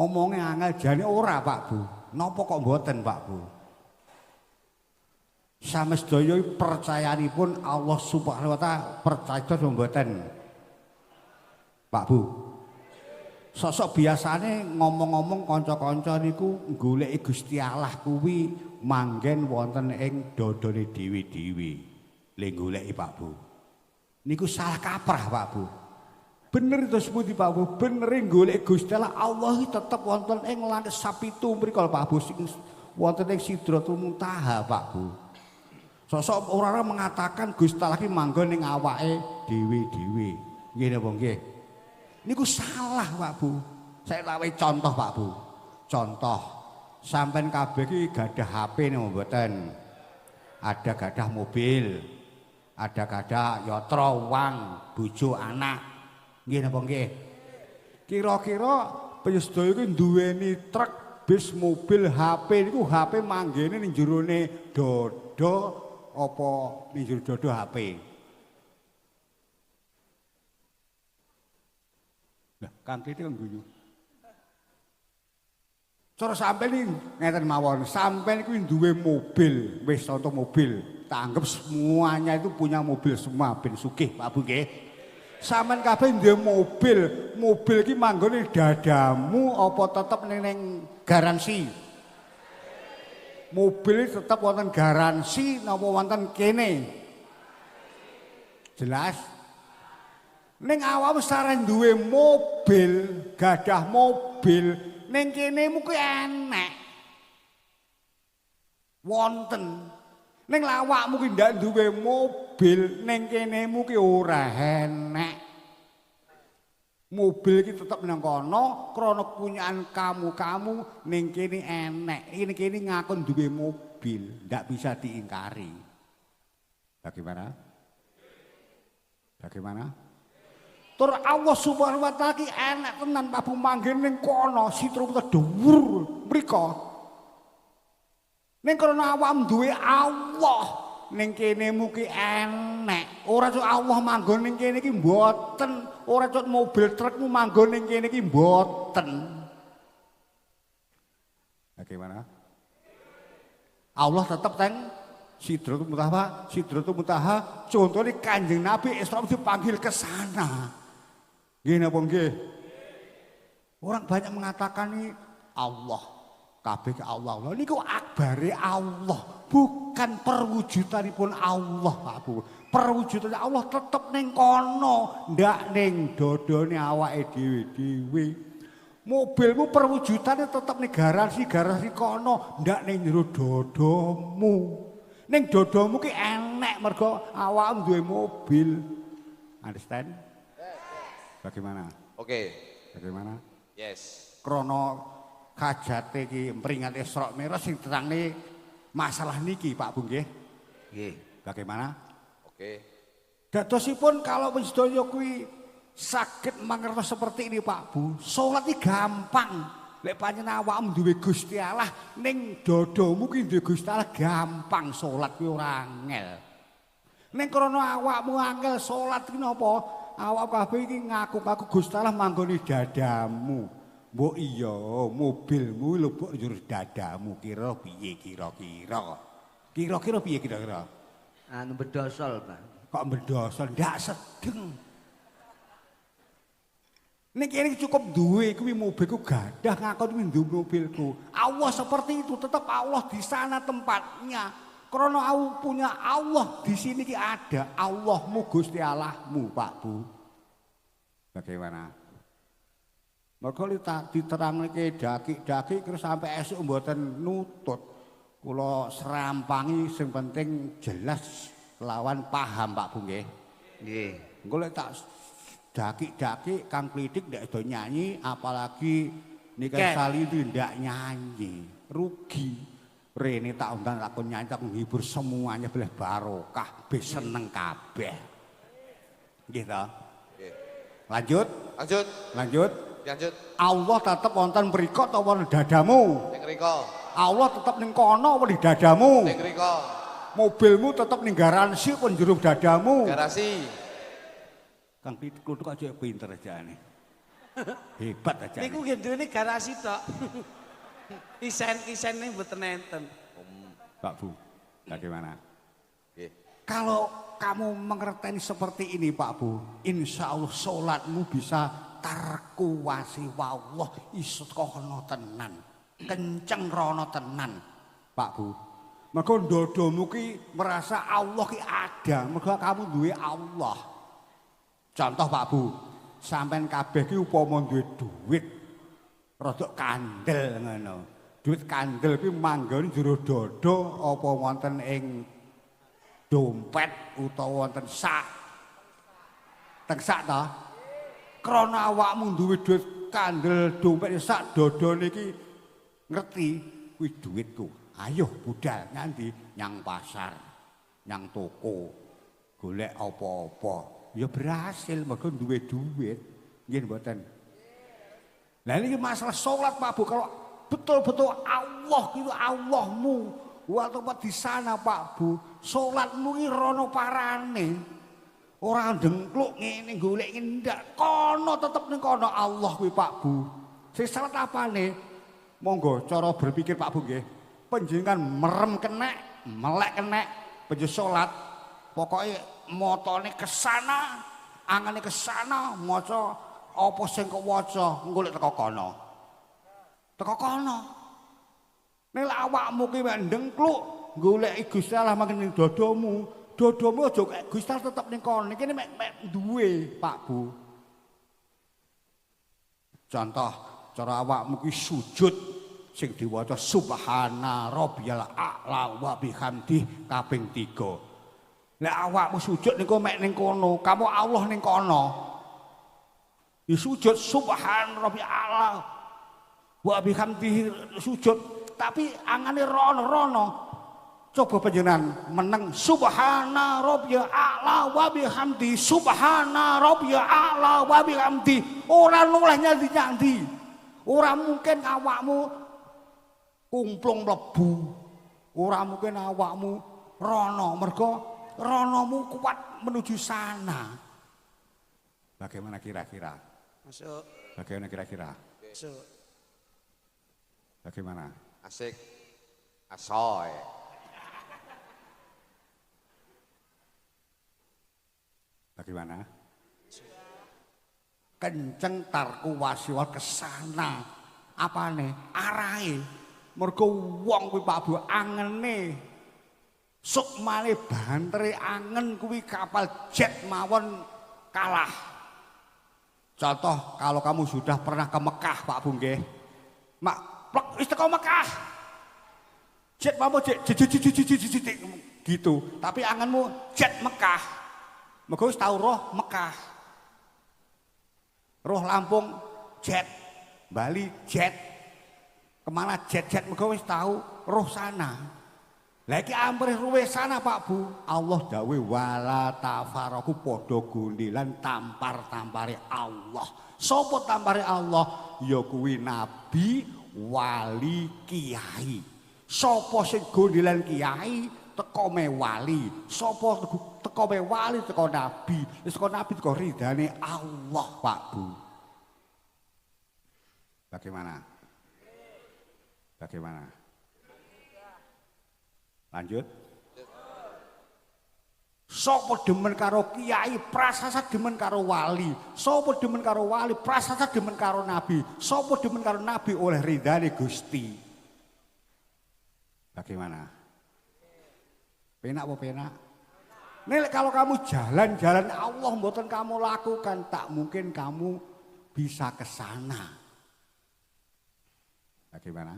Omonge angel jane ora, Pak Bu. Napa kok mboten, Pak Bu? Samestaya percayanipun Allah Subhanahu wa taala percaya mboten? Pak Bu. Sosok biasane ngomong-ngomong kanca-kanca niku goleki Gusti Allah kuwi manggen wonten ing dodone dhewe-dhewe. Le goleki Pak Bu. Niku salah kaprah Pak Bu. Bener itu sepundi Pak Bu, bener goleki Gusti Allah iki tetep wonten ing langit sapitu mriku Pak Bu sing wonten ing Sidratul Muntaha Pak Bu. Sosok orang-orang mengatakan Gusti Allah iki manggon ning awake dhewe-dhewe. Nggih napa nggih? Niku salah Pak Bu. Saya tawahi contoh Pak Bu. Contoh. Sampeyan kabeh iki gadah HP napa mboten? Ada gadah mobil. Ada gadah yatra uang, bojo anak. Nggih napa nggih? Kira-kira panjenengan iki duweni truk, bis, mobil, HP niku HP manggene ning jerone dada apa ning jero dada HP? Lah, Kang Titi kan guyu. Cara sampeyan iki ngeten mawon, sampeyan kuwi duwe mobil, wis contoh mobil, tak anggap semuanya itu punya mobil semua ben sugih Pak Bu nggih. Sampeyan kabeh duwe mobil, mobil iki manggone dadamu apa tetep ning garansi? Mobil tetep wonten garansi napa wonten kene? Jelas? Ning awakmu sareng duwe mobil, gadah mobil, ning kene mu kuwi enek. Wonten. Ning awakmu kuwi ndak duwe mobil, ning kene mu kuwi ora enek. Mobil iki tetep nang kono krana punyaan kamu ning kene enek. Ning kene ngakon duwe mobil, ndak bisa diingkari. Bagaimana? Bagaimana? Tur Allah Subhanahu wa taala ki enek tenan Pak Bu manggen ning kono Sidratul dhuwur mriko. Ning kono awakmu duwe Allah, ning kene mugi enek. Ora cuk Allah manggon ning kene iki mboten. Ora cuk mobil trukmu manggon ning kene iki mboten. Bagaimana? Allah tetap teng Sidratul Muntaha, Sidratul Muntaha contohnya Kanjeng Nabi Isra dipanggil ke sana. Nggih napa nggih? Orang banyak mengatakan ini Allah, kabeh ke Allah. Niku akbare Allah, bukan perwujudanipun Allah, Pak Bu. Perwujudannya Allah tetep ning kono, ndak ning dodone awake dhewe-dhewe. Mobilmu perwujudannya tetep ning garasi kono, ndak ning jero dodomu. Ning dodomu ki enek mergo awakmu duwe mobil. Understand? Bagaimana? Oke. Bagaimana? Yes. Krana kajate iki mringat Isra Mi'raj sing terangne masalah niki Pak Bu nggih. Nggih. Bagaimana? Oke. Dadosipun kalau sedaya kuwi saged mangertos seperti ini Pak Bu, salat iki gampang. Lek pancen awakmu duwe Gusti Allah ning dadamu ki duwe Gusti Allah gampang salat kuwi ora angel. Ning krana awakmu angel salat ki napa? Awak kabeh iki ngaku-ngaku Gusti Allah manggone dadamu. Mbok iya, mobilmu lho mbok njur dadamu kira piye kira-kira. Kira-kira piye kira-kira? Anu bedosol, Pak. Kok bedosol ndak sedeng. Nek kene cukup duwe kuwi mobilku gadah ngakon kuwi nduwe mobilku. Allah seperti itu, tetap Allah di sana tempatnya. Karena aku punya Allah di sini ki ada Allahmu Gusti Allahmu, Pak Bu. Bagaimana? Mergo diterangne daki-daki terus sampai esuk mboten nutut. Kula serampangi sing penting jelas lawan paham Pak Bu nggih. Nggih. Engko lek tak daki-daki Kang Klidik ndak do nyanyi apalagi Nika Sali itu ndak nyanyi. Rugi. Rene tak undang aku nyanyi tak menghibur semuanya boleh barokah, be seneng kabeh. Nggih ta? Nggih. Lanjut. Allah tetap wonten mriko ta wonten dadamu? Ning mriko. Allah tetap ning kono apa di dadamu? Ning mriko. Mobilmu tetap ning garansi pun jero dadamu. Garasi. Kang Kluthuk aja pinter ajane. Hebat aja. Niku nggih duweni garasi tok. Isen-isene mboten enten. Pak Bu, bagaimana? Nggih. Kalau kamu mengerti seperti ini Pak Bu, insya Allah sholatmu bisa tarkuwasi wallah iso kono tenan, kenceng rono tenan Pak Bu. Mergo ndodomu ki merasa Allah ki ada, mergo kamu duwe Allah. Contoh Pak Bu, sampean kabeh ki upama duwe duit rada kandel ngono. Duit kandel ki manggon jero dada apa wonten ing dompet utawa wonten sak. Teng sak ta? Krana awakmu duwe duit kandel dompet sak dodone iki ngerti kuwi duitku. Ayo budal nganti nyang pasar, nyang toko, golek apa-apa. Ya berhasil mergo duwe duit. Nggih mboten. Lah ini masalah salat Pak Bu, kalau betul-betul Allah itu Allahmu waktu di sana Pak Bu, salatmu iki rono parane. Ora ndengkluk ngene golek ndak, kono tetep ning kono Allah kuwi Pak Bu. Sing salat apane? Monggo cara berpikir Pak Bu nggih. Panjenengan merem kenek, melek kenek, panjenengan salat pokoke motone kesana, angane kesana, maca apa sing kok waca engko lek teko kono. Teko kono. Nek awakmu ki mek ndengkluk golek Gusti Allah mangken ning dadamu, dadamu aja Gusti Allah tetep ning kono. Iki mek duwe, Pak Bu. Contoh, cara awakmu ki sujud sing diwaca subhana rabbiyal a'la wa bihamdi kaping 3. Nek awakmu sujud niku mek ning kono, kamu Allah ning kono. Ya sujud subhan rabbiyal a'la wa bihamdi sujud, tapi angane rono-rono. Coba panjenengan meneng subhana rabbiyal a'la wa bihamdi, subhana rabbiyal a'la wa bihamdi. Ora noleh nyanti-nyanti. Ora mungkin awakmu kumplung mlebu. Ora mungkin awakmu rono, mergo ronomu kuat menuju sana. Bagaimana kira-kira? Masuk. Bagaimana kira-kira? Masuk. Bagaimana? Asik. Asoy. Bagaimana? Kenceng tarku wasiwal kesana. Apane? Arahe. Mergo wong kuwi Pak Bu angene. Sukmane bantere angen kuwi kapal jet mawon kalah. Contoh kalau kamu sudah pernah ke Mekah Pak Bu nggih. Mak plek wis teko Mekah. Jet mawon jet gitu. Tapi angenmu jet Mekah. Mergo wis tau roh Mekah. Roh Lampung jet. Bali jet. Kemana jet-jet mergo wis tau roh sana. Lah iki amrih ruwe sana Pak Bu. Allah dawuh wala tafaraku padha gondelan tampar-tampare Allah. Sopo tampare Allah? ya kuwi nabi, wali, kiai. Sapa sing gondelan kiai teko me wali, sapa teko me wali teko nabi, teko nabi teko ridane Allah, Pak Bu. Bagaimana? Bagaimana? Lanjut. Sapa demen karo kiai, prasasa demen karo wali. Sapa demen karo wali, prasasa demen karo nabi. Sapa demen karo nabi oleh ridane Gusti. Bagaimana? Penak apa penak? Nek kalau kamu jalan-jalan Allah mboten kamu lakukan, tak mungkin kamu bisa ke sana. Bagaimana?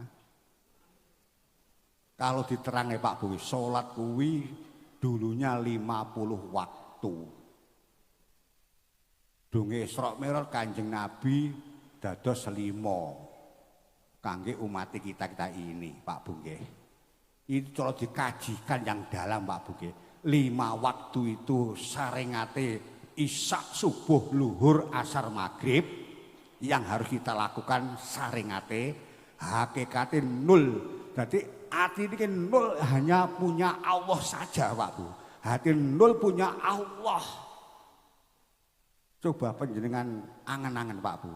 Kalau diterangnya Pak Bu, sholat kuwi dulunya 50 waktu. Dunge Isra Mi'raj Kanjeng Nabi dados 5 kangge umat kita ini, Pak Bu nggih. Itu kalau dikajikan yang dalam Pak Bu nggih. 5 waktu itu saringate Isya, subuh, luhur, asar, maghrib yang harus kita lakukan saringate hakikate nol. Jadi hati ini kan nol, hanya punya Allah saja Pak Bu. Hati nol punya Allah. Coba penjenengan angan-angan Pak Bu.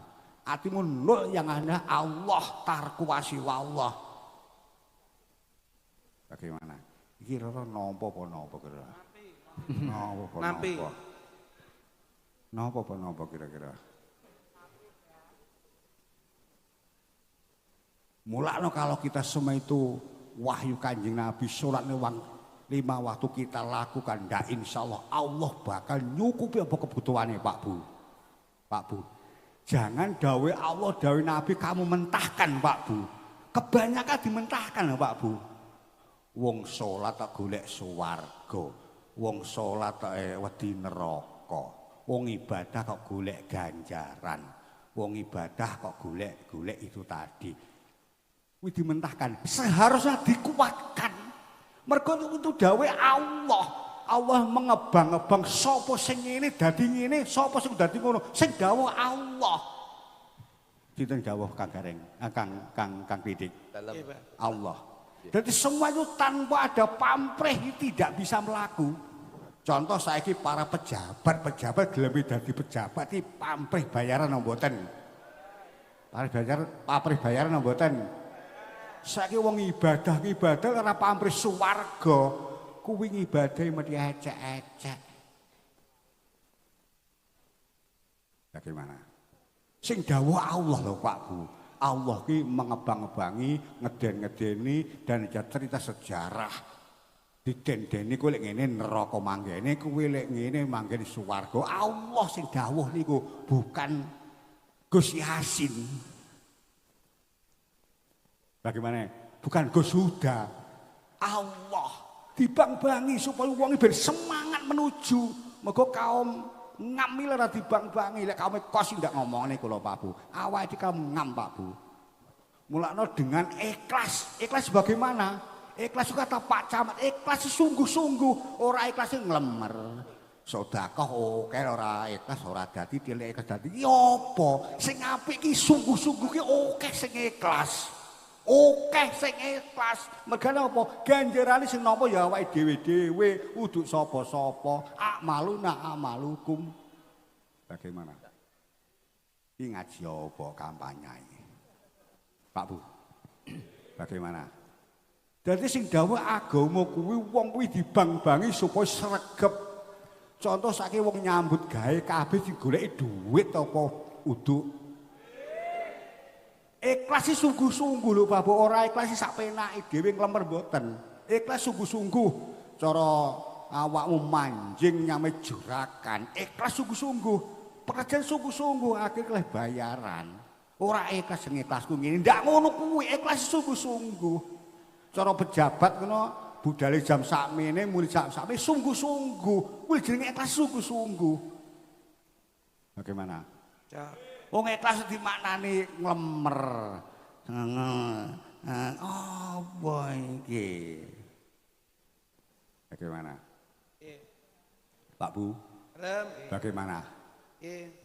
Hatimu nol yang hanya Allah, tarkuwasi wallah. Bagaimana? Kira-kira nopo apa nopo kira? Nopo apa nopo? Nopo apa nopo kira-kira? Mulanya kalau kita semua itu wahyu Kanjeng Nabi, sholat newang 5 waktu kita lakukan, dah insya Allah bakal nyukupi apa kebutuhannya Pak Bu. Pak Bu, jangan dawe Allah, dawe Nabi kamu mentahkan Pak Bu. Kebanyakan dimentahkan Pak Bu. Wong sholat tak golek swarga, wong sholat tak wedi neraka, wong ibadah kok golek ganjaran, wong ibadah kok golek itu tadi. Wih dimentahkan, seharusnya dikuatkan. Mergo itu dawe Allah. Allah mengebang-ebang sapa sing ngene dadi ngene, sapa sing dadi ngono. Sing dawuh Allah. Dinten dawuh Kang Gareng, Kang Pidik. Allah. Jadi semua itu tanpa ada pamrih tidak bisa melaku. Contoh saiki para pejabat gelem dadi pejabat iki pamrih bayaran mboten. Pamrih bayaran mboten. Saiki wong ibadah ora pamrih swarga, kuwi ngibadahi mesti ecek-ecek. Bagaimana? Sing dawuh Allah lho Pak Bu. Allah ki mengebang-ebangi, ngeden-ngedeni dan cerita sejarah. Didendeni kowe lek ngene neraka manggene, kowe lek ngene manggene swarga. Allah sing dawuh niku, bukan Gus Yasin. Bagaimana? Bukan Gus Huda. Allah dibang-bangi supaya wong ben semangat menuju. Mergo kaum ngamil ora dibang-bangi, lek kaum kos ndak ngomongane kula Pak Bu. Awake iki kaum ngam Pak Bu. Mulakno dengan ikhlas. Ikhlas bagaimana? Ikhlas kata Pak Camat, ikhlas sungguh-sungguh, ora ikhlas nglemer. Sedekah oke ora ikhlas ora dadi dilek ikhlas dadi. Ya apa? Sing apik iki sungguh-sungguh ki oke sing ikhlas. Oke sing ikhlas. Mergane apa? Ganjarane sing napa ya awake dhewe-dhewe, uduk sapa-sapa. Amaluna amalukum. Bagaimana? Iki ngaji apa kampanye? Pak Bu. Bagaimana? Dadi sing dawuh agama kuwi wong kuwi dibang-bangi supaya sregep. Contoh saiki wong nyambut gawe kabeh digoleki dhuwit apa uduk. Ikhlas sungguh-sungguh lho Pak Bu, ora ikhlas sak penake dhewe nglemer mboten. Ikhlas sungguh-sungguh cara awakmu manjing nyame jurakan. Ikhlas sungguh-sungguh, pekerjaan sungguh-sungguh akhirnya bayaran. Ora ikhlas sing ikhlasku ngene, ndak ngono kuwi, ikhlas sungguh-sungguh. Cara pejabat ngono budale jam sakmene muli sakmene sungguh-sungguh. Kuwi jenenge ikhlas sungguh-sungguh. Bagaimana? Ya. Wong ikhlas dimaknani nglemer. Apa iki? Bagaimana? Pak Bu? Bagaimana?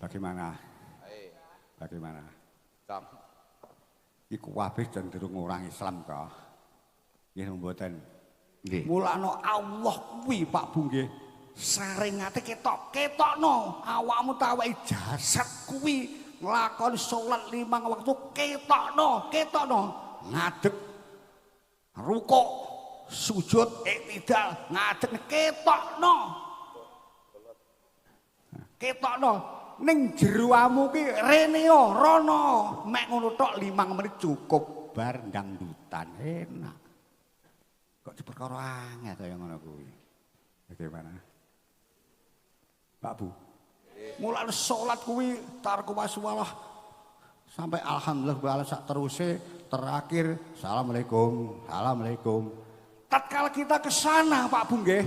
Bagaimana? Bagaimana? Kang. Iku kabeh cenderung orang Islam kok. Nggih mboten. Nggih. Mulane Allah kuwi Pak Bu nggih. Saringate ketokno awakmu ta awake jasad kuwi nglakoni salat 5 wektu ketokno ngadeg rukuk sujud iktidal ngadeg ketokno ning jeroamu ki rene rono mek ngono tok 5 menit cukup bar dangdutan enak kok diperkara angel kaya ngono kuwi bagaimana Pak Bu mulai sholat kuwi tarkuwasuwalah sampai alhamdulillah sak teruse terakhir assalamualaikum tatkala kita ke sana Pak Bu nggih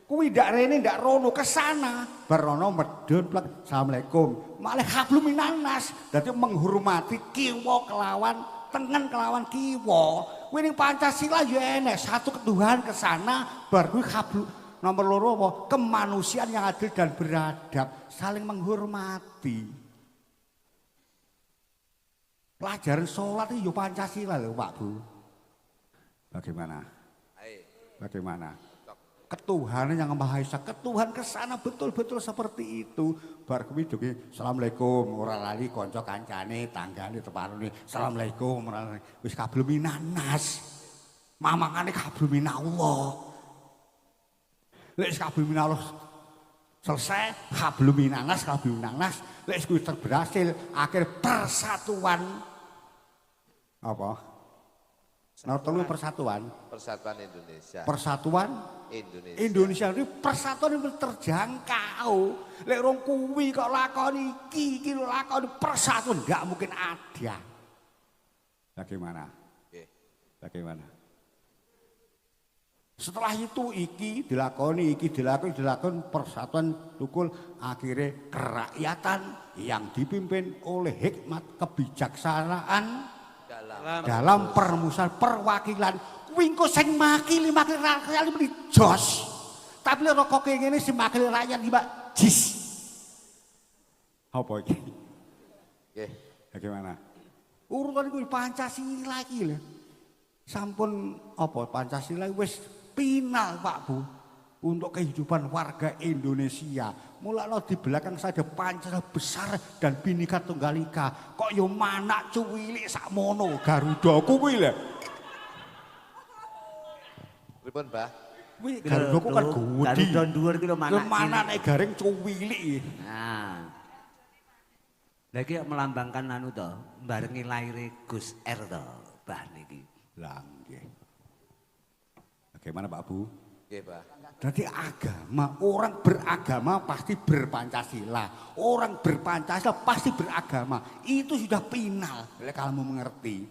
kuwi ndak rene ndak rono ke sana berono medun plek assalamualaikum malah hablum minannas dadi menghormati kiwa kelawan tengen kelawan kiwa kuwi ning Pancasila ya enek satu ketuhanan ke sana bar kuwi hablum nomor 2 apa? Kemanusiaan yang adil dan beradab, saling menghormati. Pelajaran sholat itu Pancasila loh Pak Bu. Bagaimana? Bagaimana? Ketuhanan yang Maha Esa, ketuhan kesana betul-betul seperti itu. Bar kuwi dugi assalamualaikum ora lali kanca kancane tanggane teparone assalamualaikum ora wis kablumi nanas. Mamangane kablumi Allah. Lek kablumi Allah selesai kablumi nanas lek kuwi berhasil akhir persatuan apa? Nomor 3 persatuan Indonesia. Persatuan Indonesia ini persatuan yang terjangkau. Lek rong kuwi kok lakoni iki lakoni persatuan enggak mungkin ada. Bagaimana? Bagaimana? Setelah itu iki dilakoni persatuan tukul akhirnya kerakyatan yang dipimpin oleh hikmat kebijaksanaan dalam permusuhan perwakilan kuwi engko sing makili rakyat iki jos tapi lek kok ngene sing makili rakyat iki Pak jis apa iki nggih bagaimana urutan kuwi Pancasila iki lho sampun apa Pancasila wis final Pak Bu untuk kehidupan warga Indonesia. Mulane di belakang saja Pancasila besar dan Bhinneka Tunggal Ika. Kok yo manak cuwilik sakmono Garuda kuwi lho. Pripun, Mbah? Kuwi Garuda kan gudi. Garuda dhuwur ki lho manak. Manake garing cuwilik. Nah. Lah iki melambangkan anu to, barengi laire Gus R to, Mbah niki. Lah nggih. Bagaimana Pak Bu? Nggih, Pak. Jadi agama, orang beragama pasti berpancasila. Orang berpancasila pasti beragama. Itu sudah final. Bila kamu mengerti.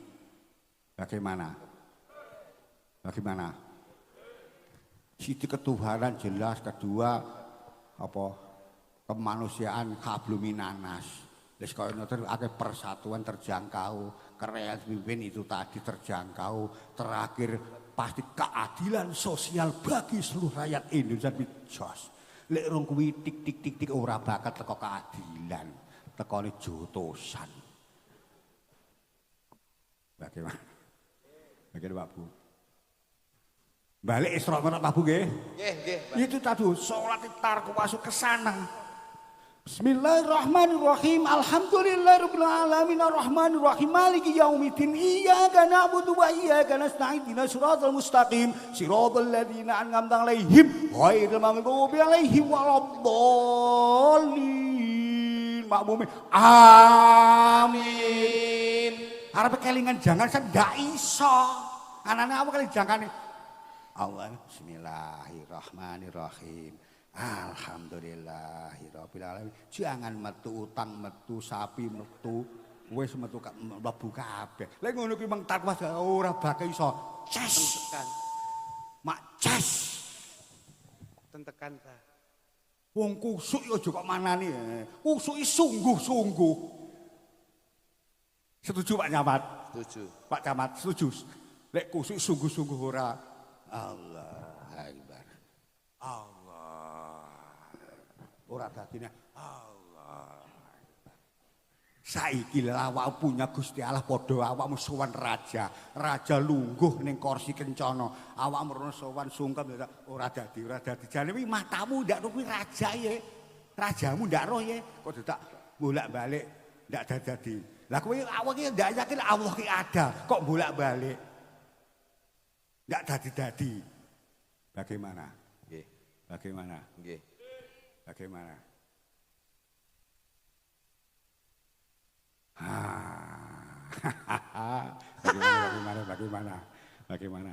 Bagaimana? Bagaimana? Siti ketuhanan jelas. Kedua, apa? Kemanusiaan habluminanas. Wis kaya ngoten akeh persatuan terjangkau. Karya pimpin itu tadi terjangkau. Terakhir pasti keadilan sosial bagi seluruh rakyat Indonesia jos. Lek rong kuwi tik ora bakal teko keadilan, tekone jotosan. Bagaimana? Bagaimana Pak Bu? Balik Isra Mi'raj Pak Bu nggih? Nggih, Pak. Itu tadi salat tarku masuk ke sana. Bismillahirrahmanirrahim. Alhamdulillahirabbil alamin arrahmanirrahim maliki yaumiddin iyyaka na'budu wa iyyaka nasta'in ihdinas siratal mustaqim siratal ladzina an'amta 'alaihim ghairil maghdubi 'alaihim waladdallin. Makmume amin. Arep kelingan jangan saya ndak iso. Anane apa kali jangkane? Allah bismillahirrahmanirrahim. Alhamdulillahirabbil alamin. Jangan metu utang, metu sapi, metu wis metu mlebu kabeh. Lek ngono kuwi mung takwa ora bakal iso. Ces. Tentekan. Mak ces. Tentekan ta. Wong kusuk aja kok manani. Kusuki sungguh-sungguh. Setuju Pak Camat? Setuju. Pak Camat setuju. Lek kusuk sungguh-sungguh ora Allah Akbar. Allah. Ora dadine Allah. Saiki awak punya Gusti Allah padha awakmu sowan raja. Raja lungguh ning kursi kencana. Awakmu rono sowan sungkem ora dadi. Jane kuwi matamu ndak kuwi raja ye. Rajamu ndak roh ye. Kok tak bolak-balik ndak dadi. Lah kowe awak iki ndak yakin Allah ki ada. Kok bolak-balik? Ndak dadi-dadi. Bagaimana? Nggih. Bagaimana? Nggih. Bagaimana? Bagaimana?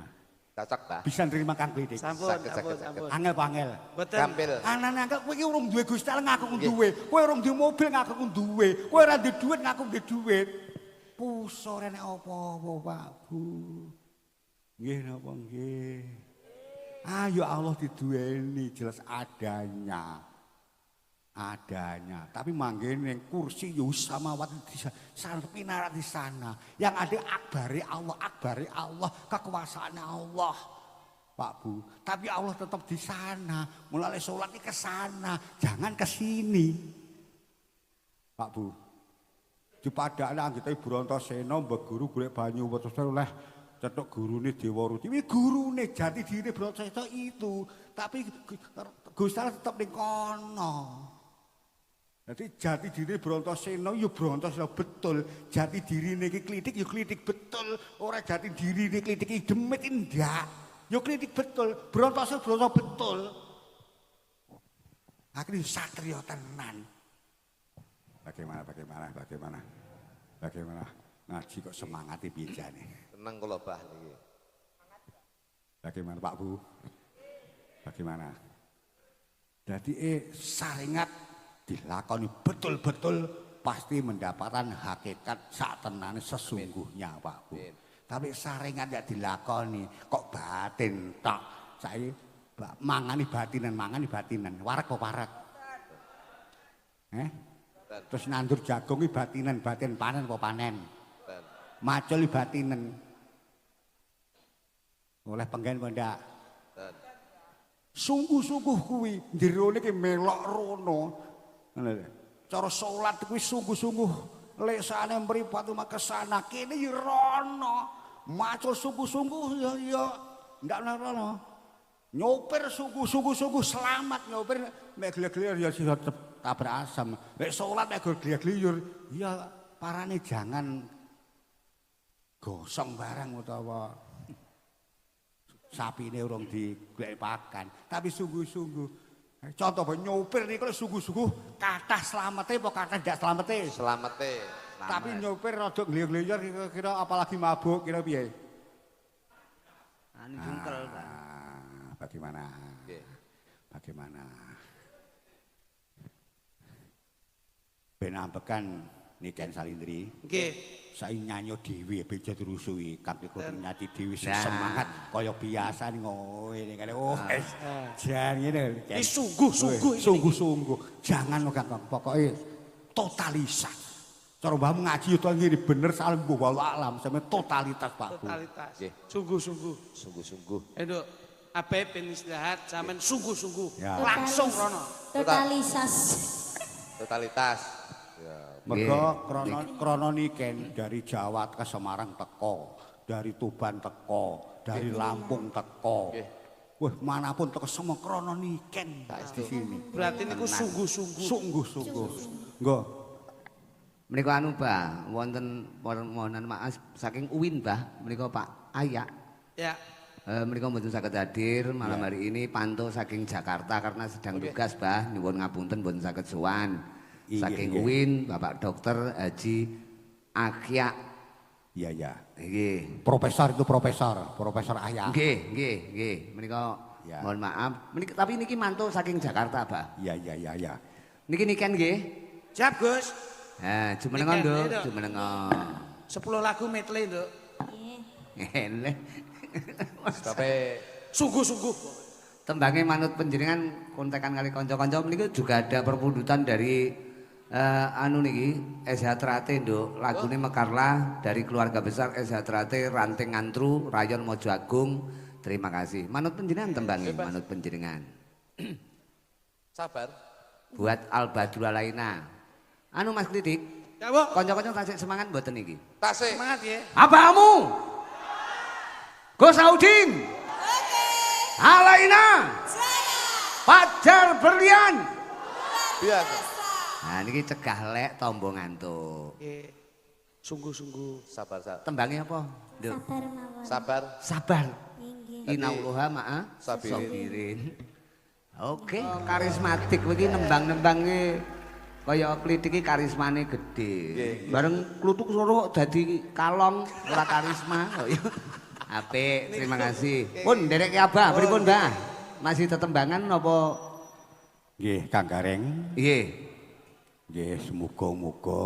Cocok ta? Bisa nerima Kang Klitik. Sampun, Sakit. Angel pangel. Mboten. Gampil. Anane kowe iki urung duwe Gusti Allah ngaku duwe. Kowe urung duwe mobil ngaku duwe. Kowe ora duwe duit ngaku duwe duit. Pusore nek apa-apa, Pak Bu. Nggih napa nggih. Ayo Allah diduweni jelas adanya. Tapi manggene ning kursi ya samawati di sana pinarak di sana. Yang ada akbari Allah, kekuasaannya Allah. Pak Bu, tapi Allah tetap di sana. Mulai sholat ke sana, jangan ke sini. Pak Bu. Di padane anggite Brantosena mbek guru golek banyu terus oleh cetok gurune Dewa Ruti. Iki gurune jati diri Brantosena itu, tapi Gusti Allah tetap ning kono. Jadi jati diri Brantosena ya Brantosena betul, jati dirine iki Klitik ya Klitik betul, ora jati dirine Klitik iki demit ndak. Ya Klitik betul, Brantosena betul. Akhirnya satriya tenan. Bagaimana? Ngaji kok semangati piye jane? Tenang kula Bah niki. Bagaimana Pak Bu? Bagaimana? Jadi saringat dilakoni betul-betul pasti mendapatkan hakikat satenane sesungguhnya Pak Bu. Tapi saringat ya dilakoni kok batin tok. Saiki mangani batinan, warak kok warak. Terus nandur jagung iki batinan, batin panen apa panen? Macul batinan. Oleh penggen apa ndak? Sungguh-sungguh kuwi jerone ki melok rono. Cara salat kuwi sungguh-sungguh lesane mripat ke sana kene ya rono. Macul sungguh-sungguh ya ndak rono. Nyopir sungguh-sungguh selamat nyopir mek gliyur ya tetep tabrak asam. Nek salat mek gliyur ya parane jangan gosong barang utawa sapine urung digolek pakan, tapi sungguh-sungguh. Contoh nyopir niku sungguh-sungguh kathah slamete apa kathah ndak slamete? Slamete. Tapi nyopir rada gliyur-gliyur kira-kira apalagi mabuk kira piye? Anu jungkel, Pak. Bagaimana? Nggih. Bagaimana? Ben ambekan Niken Salindri. Nggih. Saiki nyanyo dhewe bejo dirusui kanthi kudu nyati dhewe semangat kaya biasa ngene kene. Oh, jan ngene. Iki sungguh-sungguh. Jangan kok pokoke totalitas. Cara mbahmu ngaji to ngene bener salah mbah wala alam sampe totalitas Pak Bu. Totalitas. Nggih. Sungguh-sungguh. Enduk ape ben istirahat sampean sungguh-sungguh. Ya. Langsung rono. Totalitas. Ya. Mergo krana niken dari Jawa ke Semarang teko, dari Tuban teko, dari Lampung teko. Wah, manapun teko semua krana niken di sini. Berarti niku sungguh-sungguh. Sungguh-sungguh. Nggo. Menika anu Bah, wonten permohonan maaf saking UIN Bah, menika Pak Ayak. Ya. Menika mboten saged hadir malam hari ini pantau saking Jakarta karena sedang tugas Bah, nyuwun ngapunten mboten saged sowan. Saking UIN Bapak Dokter Haji Akya. Iya. Nggih. Profesor Ahya. Nggih. Menika mohon maaf. Tapi niki mantu saking Jakarta, Bah. Iya. Niki niken nggih. Siap, Gus. Jumenengan, Nduk. Jumenengan. 10 lagu medley, Nduk. Nggih. Sampai Sungguh-sungguh. Tembange manut panjenengan kontekan kali kanca-kanca menika juga ada perpundutan dari anu niki SH Trate Nduk. Lagune Mekarlah dari keluarga besar SH Trate Ranting Ngantru Rayon Mojo Agung. Terima kasih. Manut panjenengan tembange manut panjenengan. sabar. Buat Al Badrul Alaina. Anu Mas Klitik. Ya, Bu. Kanca-kanca tasik semangat mboten iki. Tasik. Semangat ya. Abahmu. Gus Audin. Alaina. Fajar Berlian. Biasa. Nah niki cegah lek tombo ngantuk. Nggih. Sungguh-sungguh. Sabar, sabar. Tembangnya apa? Nduk. Sabar mawon. Sabar. Sabar. Inggih. Innallaha ma'a Sabirin. sabirin. Oke, karismatik iki nembang-nembange kaya klitiki karismane gede. Bareng kluthuk suruh dadi kalong ora karisma kok ya. Apik, terima kasih. Pun nderek Abah, pripun Mbah? Masih tetembangan napa? Nggih, Kang Gareng. Nggih. Nggih, semoga-moga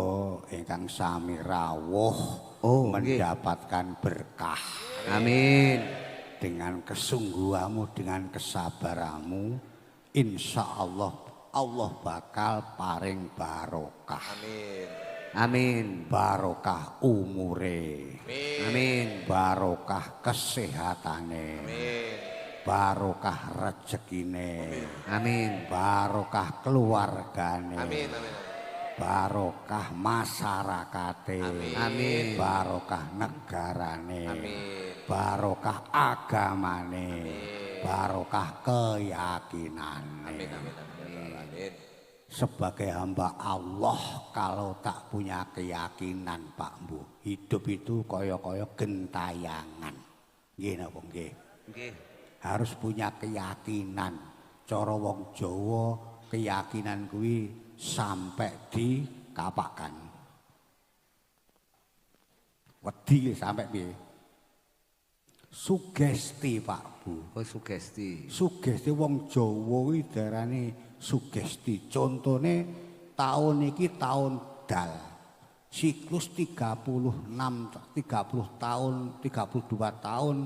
ingkang sami rawuh nggih. mendapatkan berkah Amin. dengan kesungguhanmu, dengan kesabaranmu. Insya Allah Allah bakal paring barokah. Amin. Amin. Barokah umure. Amin. Barokah kesehatane. Amin. Barokah rezekine. Amin. Barokah keluargane. Amin. Amin. Barokah masyarakate. Amin. Barokah negarane. Amin. Barokah agamane. Barokah keyakinane. Amin. Amin. Amin. Sebagai hamba Allah kalau tak punya keyakinan Pak Mbuh, hidup itu koyo-koyo gentayangan. Nggih napa nggih? Nggih. Harus punya keyakinan. Cara wong Jawa keyakinan kuwi sampai dikapakan. Wedi sampai piye? Sugesti Pak Bu. Oh sugesti. Sugesti wong Jawa kuwi darane sugesti. Contone tahun iki tahun dal. Siklus 36 30 tahun, 32 tahun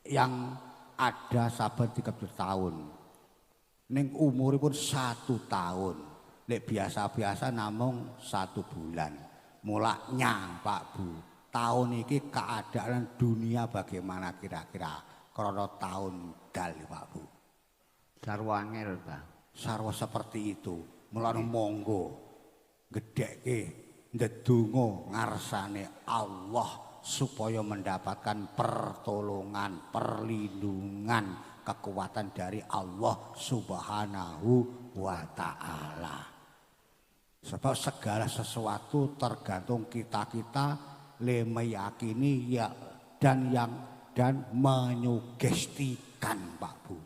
yang ada saben 30 tahun. Ning umuripun 1 tahun. Nek biasa-biasa namung 1 bulan. Mulak nyang Pak Bu. Tahun iki keadaan dunia bagaimana kira-kira? Karena tahun dal Pak Bu. Sarwa angel, Pak. Sarwa seperti itu. Mulane monggo gedhekke ndedonga ngarsane Allah supaya mendapatkan pertolongan, perlindungan, kekuatan dari Allah Subhanahu wa taala. Sebab segala sesuatu tergantung kita-kita le meyakini ya dan menyugestikan Pak Bu.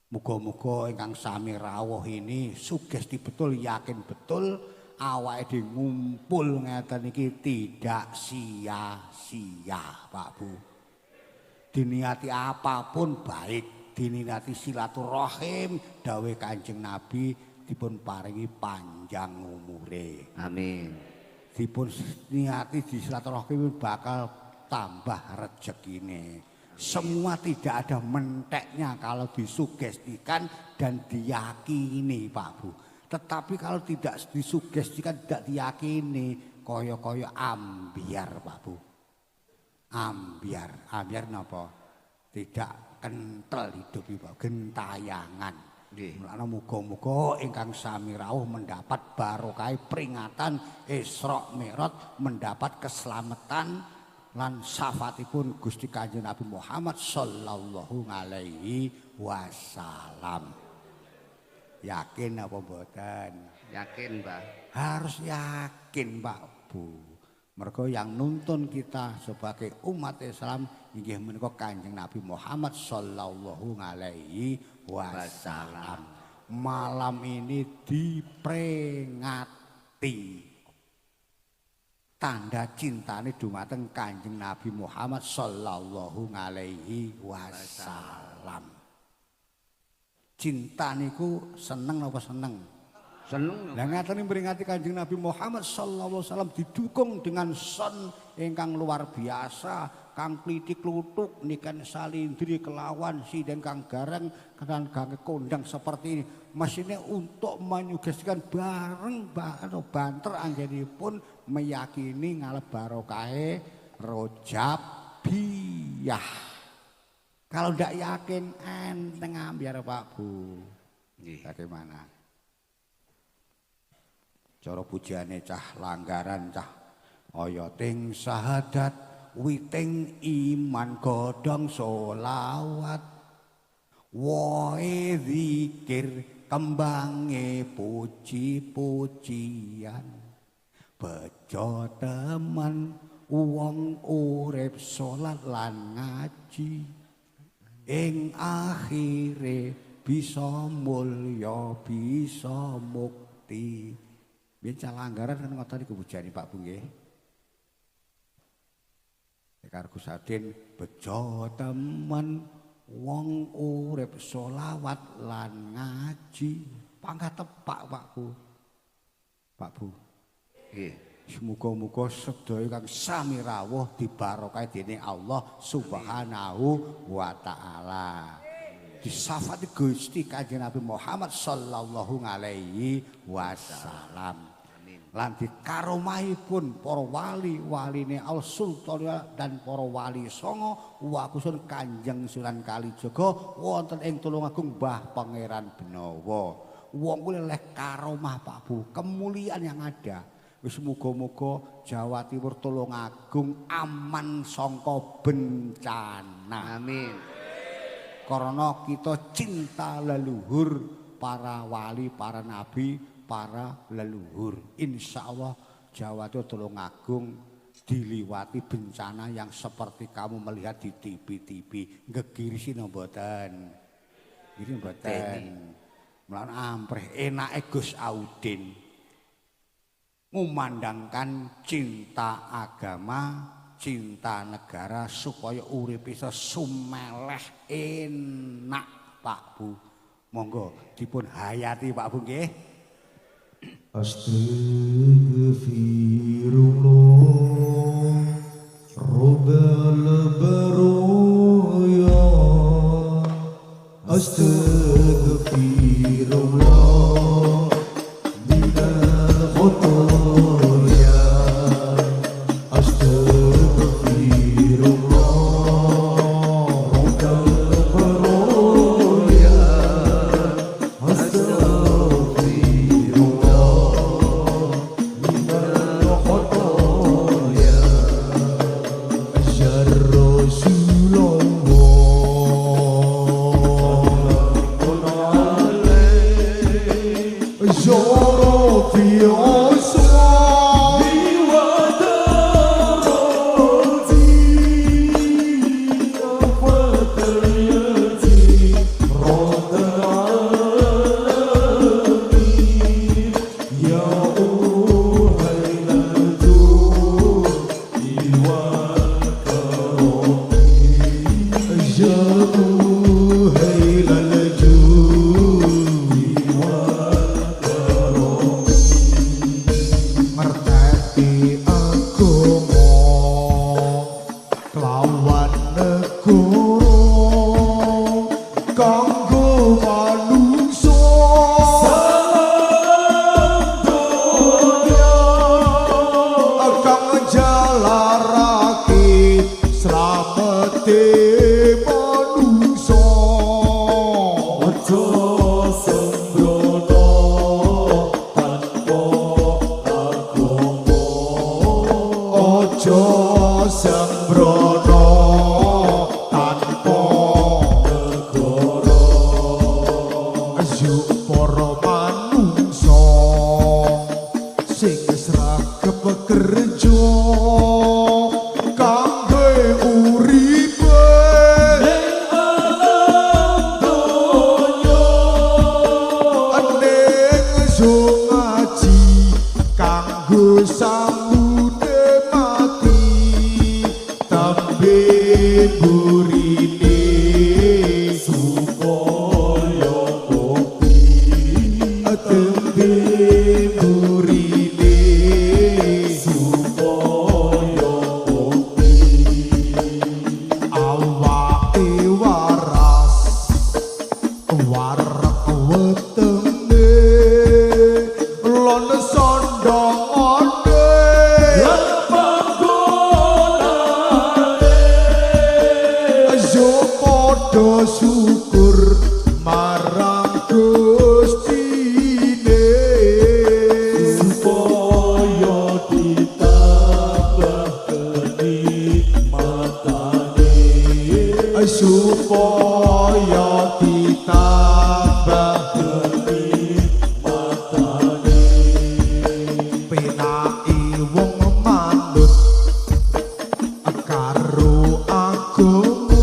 Muga-muga ingkang sami rawuh ini sugesti betul, yakin betul awake dhewe ngumpul ngeten iki tidak sia-sia Pak Bu. Diniati apapun baik, diniati silaturahim dawuh Kanjeng Nabi dipun paringi panjang umure. Amin. Dipun niati di silaturahim bakal tambah rezekine. Semua tidak ada menteknya kalau disugestikan dan diyakini Pak Bu. Tetapi kalau tidak disugestikan, tidak diyakini, koyo-koyo ambiar Pak Bu. Ambiar napa? Tidak kental hidup Pak, gentayangan. Mulane muga-muga ingkang sami rawuh mendapat barokah peringatan Isra Mi'raj, mendapat keselamatan lan syafaatipun Gusti Kanjeng Nabi Muhammad sallallahu alaihi wasallam. Yakin apa mboten? Yakin, Pak. Harus yakin, Pak Bu. Mergo yang nuntun kita sebagai umat Islam inggih menika Kanjeng Nabi Muhammad sallallahu alaihi wasallam. Malam ini diperingati tanda cintane dumateng Kanjeng Nabi Muhammad sallallahu alaihi wasallam. Cinta niku seneng napa seneng? Seneng. Lah ngaten memperingati Kanjeng Nabi Muhammad sallallahu alaihi wasallam didukung dengan son ingkang luar biasa. Kang Klitik Kluthuk nikan Salindri kelawan Sinden Kang Gareng kan Kang Kondang seperti ini. Mesinnya untuk menyugestikan bareng banter anggenipun meyakini ngalep barokahe Rojab Biyah. Kalau ndak yakin enteng ambiar Pak Bu. Bagaimana? cara pujane cah langgaran cah oyoting sahadat witing iman godhong solawat woe zikir kembange puji-pujian bejo temen wong urip salat lan ngaji ing akhire bisa mulya bisa mukti. Biyen calanggaran kan ngoten niku bujani Pak Bu nggih. Karo Gus Adin bejo temen wong urip selawat lan ngaji. Pangkat tepak Pak Bu. Pak Bu. Nggih. Muga-muga sedaya kang sami rawuh dibarokahi dening Allah Subhanahu wa taala. Disafati Gusti Kanjeng Nabi Muhammad sallallahu alaihi wasallam. Lan dikaromahipun para wali-waline Al Sultan dan para wali songo wakusun Kanjeng Sunan Kalijaga wonten ing Tulungagung Mbah Pangeran Benawa. Wong kuwi leh karomah Pak Bu, kemuliaan yang ada. Wis muga-muga Jawa Timur Tulungagung aman sangka bencana. Amin. Karena kita cinta leluhur para wali, para nabi, para leluhur. Insya Allah Jawa Timur Tulungagung diliwati bencana yang seperti kamu melihat di TV-TV. Gegirisi mboten. Ini mboten. Melawan ampreh enake Gus Audin. Memandangkan cinta agama, cinta negara supaya urip bisa sumeleh enak Pak Bu. Monggo dipun hayati Pak Bu nggih. Astaghfirullah Rabbal baroya Astaghfirullah minal khotoya Astaghfirullah Rabbal baroya Syukur supaya ditambah kenikmatane penake wong manut karo agama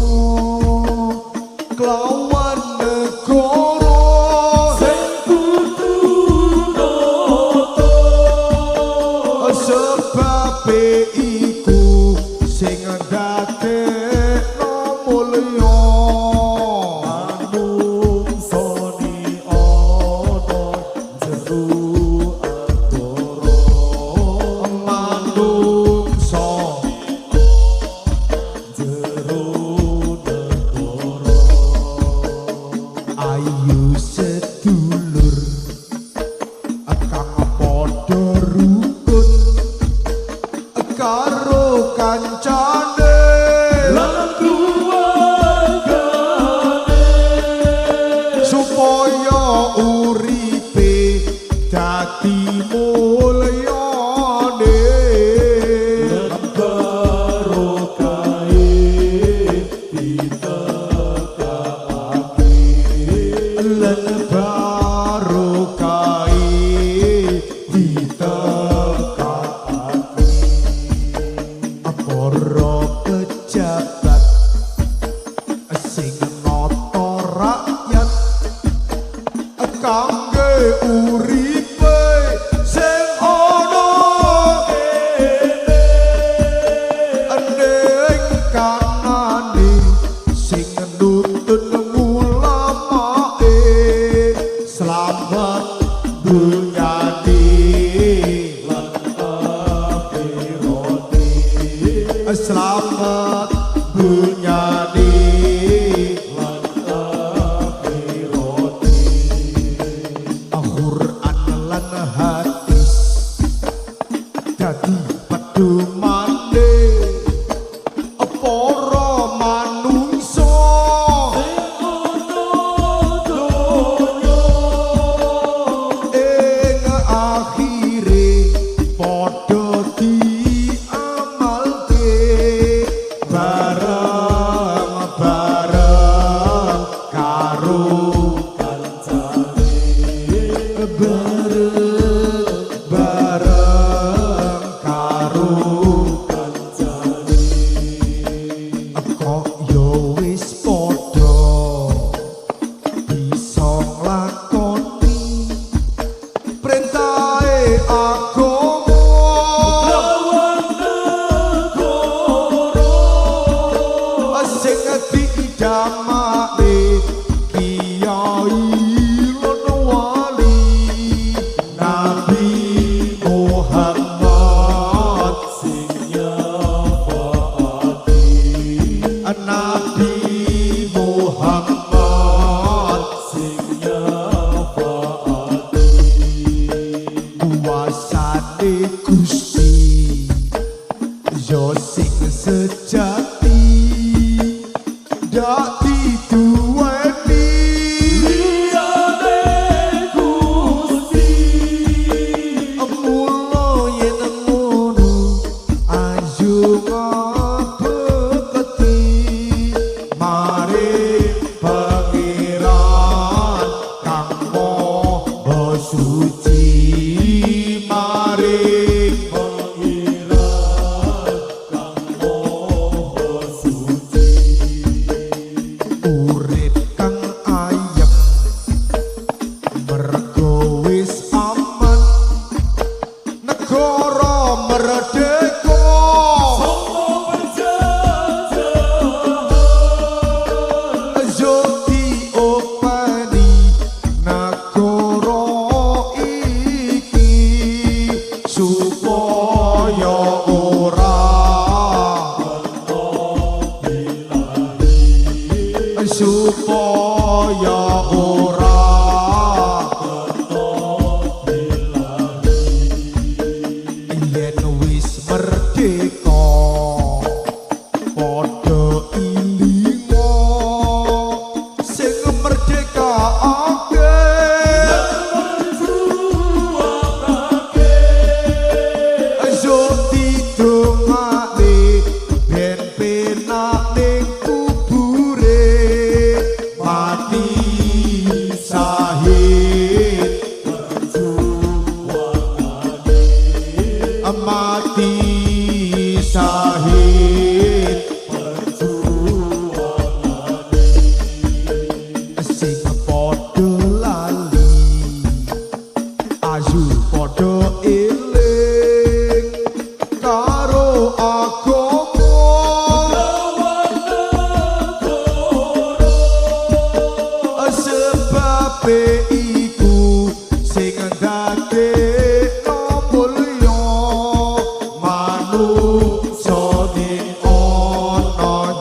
kelawan negara sing kudu nata sebabe iku sing ndadekno mulya manungsane ana jero agara manungsa jero negara ayu sedulur kang padha rukun karo kancane lan keluargane supaya uripe dadi mulyane barokah ditekake lan barokah ditekake para pejabat sing nata rakyat kangge uripe sing ana kene ning kanane sing nuntun ulamae selamat dunyane lan akhirate selamat dunyane lan akhirate Al-Qur'an lan hadis dadi pedomane para manungsa ing akhire padha diamalke bareng-bareng karo kancane bareng-bareng karo kancane kok yo wis padha bisa nglakoni perintahe agama sing diidamake kiai lan wali Nabi Muhammad sing nyafaati Nabi Muhammad sing nyafaati kuasane Gusti yo sing sejati dak diduweni liyane Gusti mula yen ngono ayo ngabekti mari pangeran kang maha suci mari pangeran kang maha suci urip kang ayem mergo wis aman negara merdeka ayo diopeni negara iki supaya ora supaya ora yen wis merdeka padha ilinga sing merdeka ayo didongake ben penak ning kubur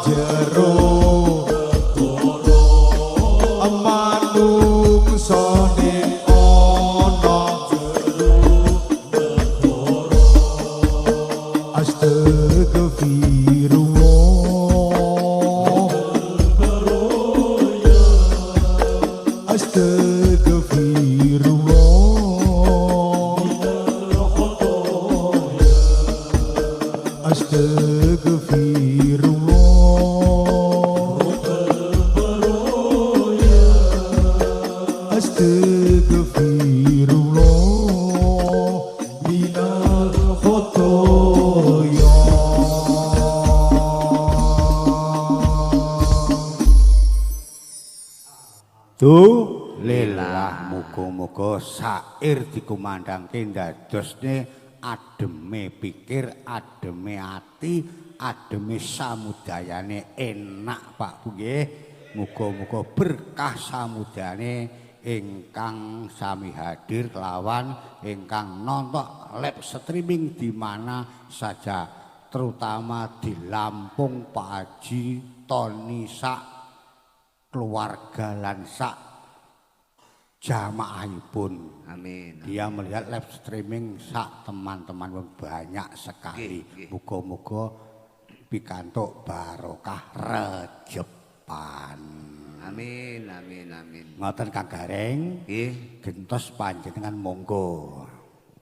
jero manungsane ana astagfirullah astagfirullah astagfirullah astagfirullah minal khotoya. Lillah muga-muga sair dikumandangke ndadosne ademe pikir, ademe ati, ademe samudayane enak Pak Bu nggih. Muga-muga berkah samudane ingkang sami hadir lawan ingkang nonton live streaming di mana saja, terutama di Lampung Pak Haji Tony sak keluarga lan sak jamaahipun. Amin. Dia melihat live streaming sak teman-teman banyak sekali. Muga-muga pikantuk barokah rejepan. Amin, amin, amin. Ngoten Kang Gareng. Nggih, Gentos panjenengan monggo.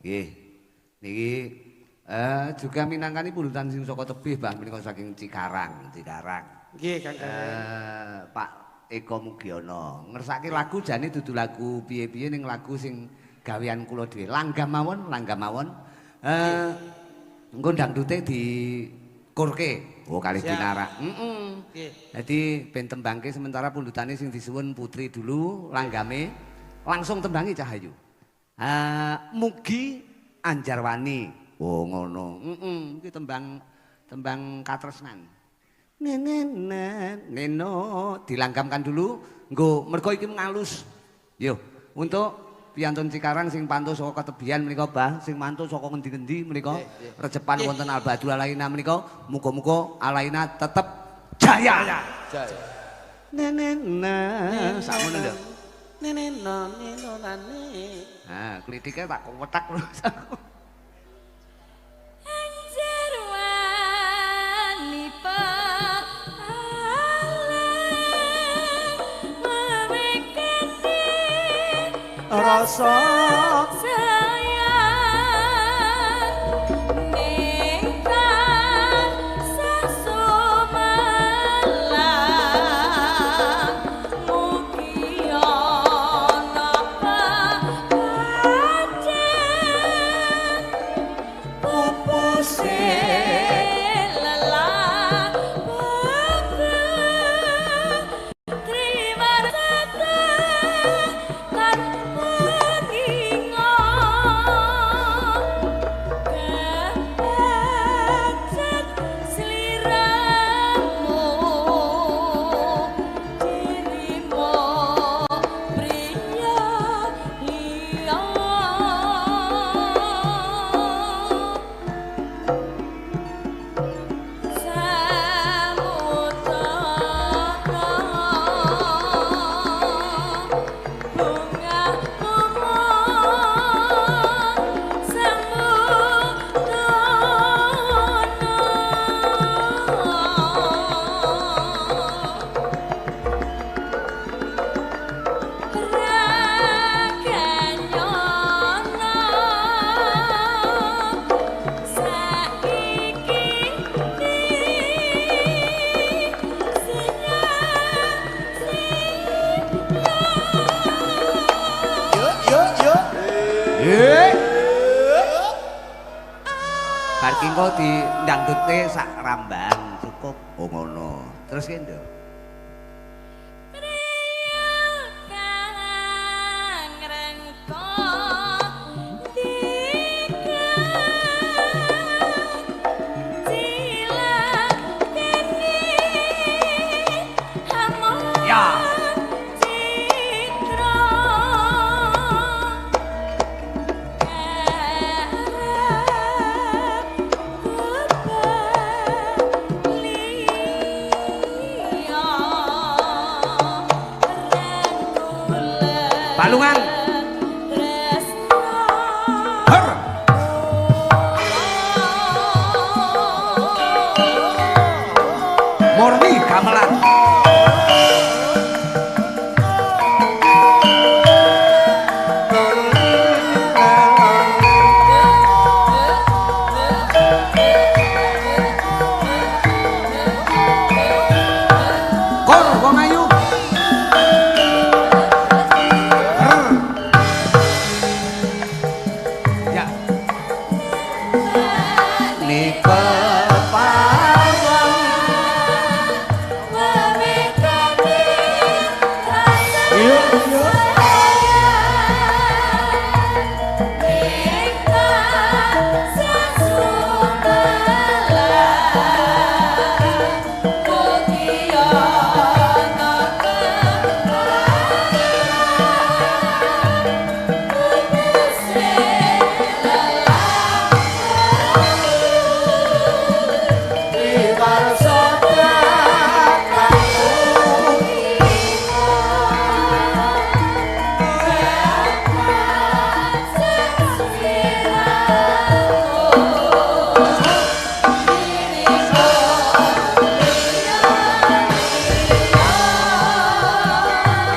nggih. Niki juga minangkani pulutan sing saka tebih Mbah menika saking Cikarang. Nggih Kang Gareng. Pak Eko Mugiono ngersake lagu jane dudu lagu piye-piye ning lagu sing gawean kula dhewe. Langgam mawon. Engko dangdute dikurke. Oh kalih dinarak. Jadi ben tembangke sementara pundutane sing disuwun Putri dulu langgame langsung tembangi Cahayu. Mugi Anjarwani. Oh ngono. Iki tembang katresnan. Neno dilanggamkan dulu nggo mergo iki ngalus. Yo, untuk piyantun Cikarang sing pantun saka ketebian menika Bah, sing mantu saka ngendi-endi menika rejepan wonten Albadul Alaina menika muga-muga Alaina tetep jaya. Jaya. Nenena sakmono lho. Nenone. Klithike tak wetak terus. Rasa sayang ningkang sasumelang mugi ana pancen pupuse lelah terima Barking kok di ndangdute sak rambang cukup. Oh ngono. Terus kene lho. Balungan. Her. Murni gamelan. Kor wong ayu. Her. Ya. Nika pawon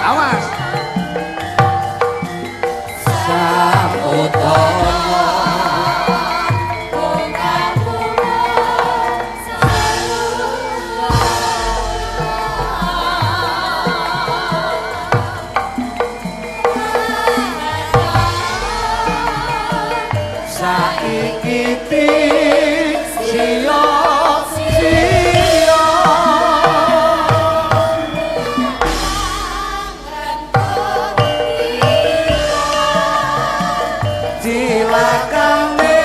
awas. Saiki tik sia sia cilakane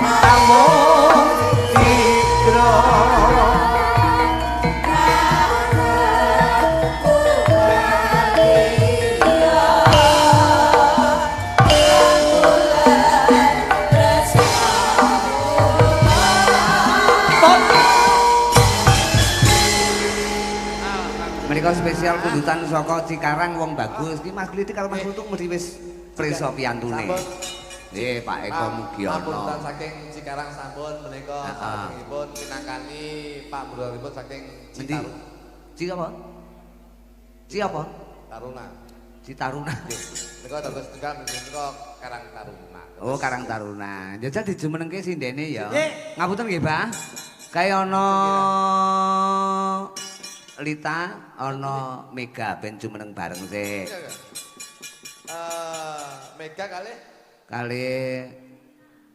amung dikro menika spesial kundutan saka Cikarang wong bagus iki Mas Klitik karo Mas Lutung mesti wis preso piyantune. Nggih Pak Eko Mugiono. Punten saking Cikarang sampun menika sampun pinangkani Pak Muralipun saking Citarum. Ci apa? Ci apa? Taruna. Citaruna. Menika dados tunggal menika Karang Taruna. Oh, Karang Taruna. Jajal dijumenengke sindene ya. Nggih. Ngapunten nggih, Pak. Kaya ana Lita, ana Mega ben jumeneng bareng sik. Mega kalih Kali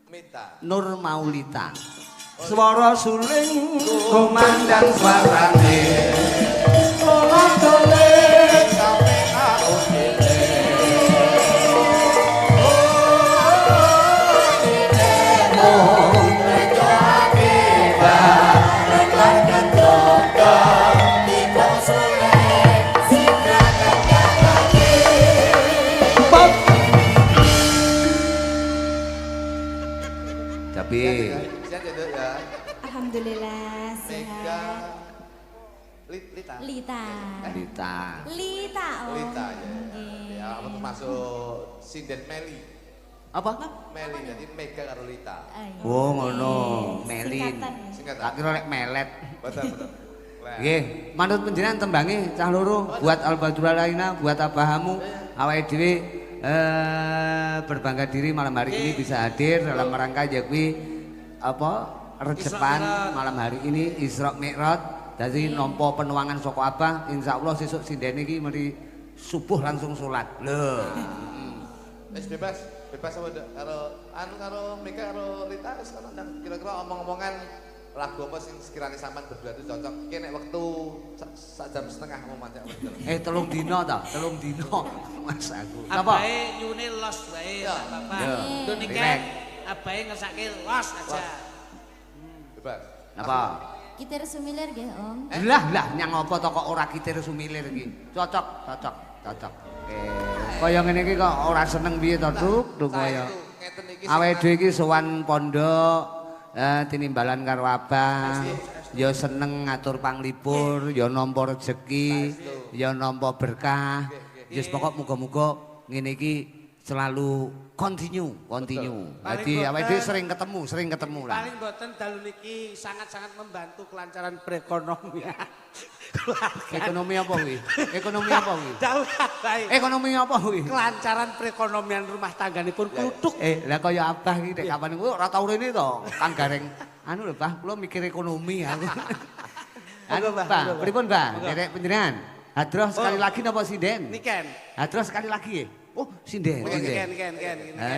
Mita. Nur Maulita. Swara suling kumandang swarane. Ora dolek Sampai aunile. Tapi Sehat ya, Dok ya. Alhamdulillah Mega sehat. Lita. Lita. Lita. Lita. Oh. Lita ya. Nggih. Ya, apa termasuk Sinden Meli. Apa? Meli jadi Mega karo Lita. Iya. Oh, ngono. Melin. Singkatan. Singkat. Tak kira lek melet. Betul betul. Nggih, manut panjenengan tembangi cah loro buat Al-Badrul Alaina, buat abahamu, awake dhewe berbangga diri malam hari ini bisa hadir dalam rangka jakwi apa rejepan malam hari ini Isra Mi'raj. Jadi nampa penuangan saka Abah, insyaallah sesuk sindene iki mari subuh langsung salat. Lho. Wis bebas apa karo Mega karo Rita wis ana kira-kira omong-omongan lagu apa sing sekiranya sampean berdua itu cocok. Iki nek wektu sak jam setengah mau mancak. 3 dina ta, 3 dina Mas aku. Abahe nyune los wae Ya. Bapak. Ya. Indonesia Relax. abahe ngesake los aja. Bebas. Napa? Kita sumilir nggih, Om. Lah nyang apa to kok ora kitir sumilir iki. Cocok. Oke. Kaya ngene iki kok ora seneng piye to, Duk kaya. Awake dhewe iki sowan pondok tinimbalan karo Abah. Ya seneng ngatur panglipur, ya nampa rejeki, ya nampa berkah. Yes pokok muga-muga ngene iki selalu continue. Jadi awake dhewe sering ketemu lah. Paling mboten dalu niki sangat-sangat membantu kelancaran perekonomian. Ekonomi apa kuwi? Ekonomi apa kuwi? Dawuh bae. Ekonomi apa kuwi? Kelancaran perekonomian rumah tangganipun kluthuk. Lah kaya Abah iki nek kapan kuwi ora tau rene to. Kang Gareng anu lho, Bah, kula mikir ekonomi aku. Anu, Bah, pripun, Bah? Derek panjenengan. Hadroh sekali lagi napa sinden? Niken. Hadroh sekali lagi. Oh, sinden.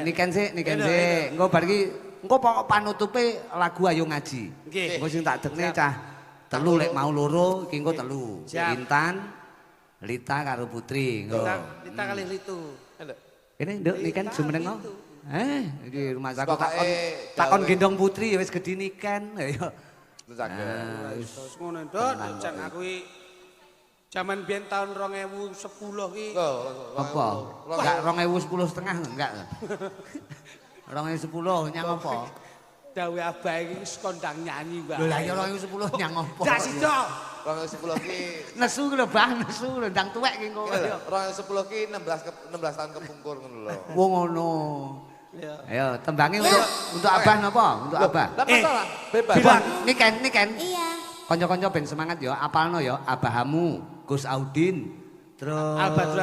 Niken sik. Niken sik. Engko bar iki engko pokok panutupe lagu Ayo Ngaji. Nggih. Engko sing tak dekne cah telu lek mau loro iki engko telu. Intan, Lita karo Putri engko. Lita kali Litu. Ini nduk Niken jumeneng no. Iki rumah saku takon gendong Putri ya wis gedhi Niken. Ya. Terus ngono nduk, jan aku iki jaman biyen tahun 2010 ki. Apa? Enggak 2010 setengah enggak. 2010 nyang apa? Dawe Abah iki wis kondang nyanyi, Mbak. Lho lah ya 2010 nyang apa? Dak sida. 2010 ki Nesu ki lho, Bang, nesu lho ndang tuwek ki engko. 2010 ki 16 tahun kepungkur ngono lho. Wong ngono. Ya. Ayo tembangnya untuk Abah napa? Untuk Abah. Lah masalah bebas. Bilang Niken. Iya. Kanca-kanca ben semangat ya, apalno ya Abahamu, Gus Audin, terus Albatul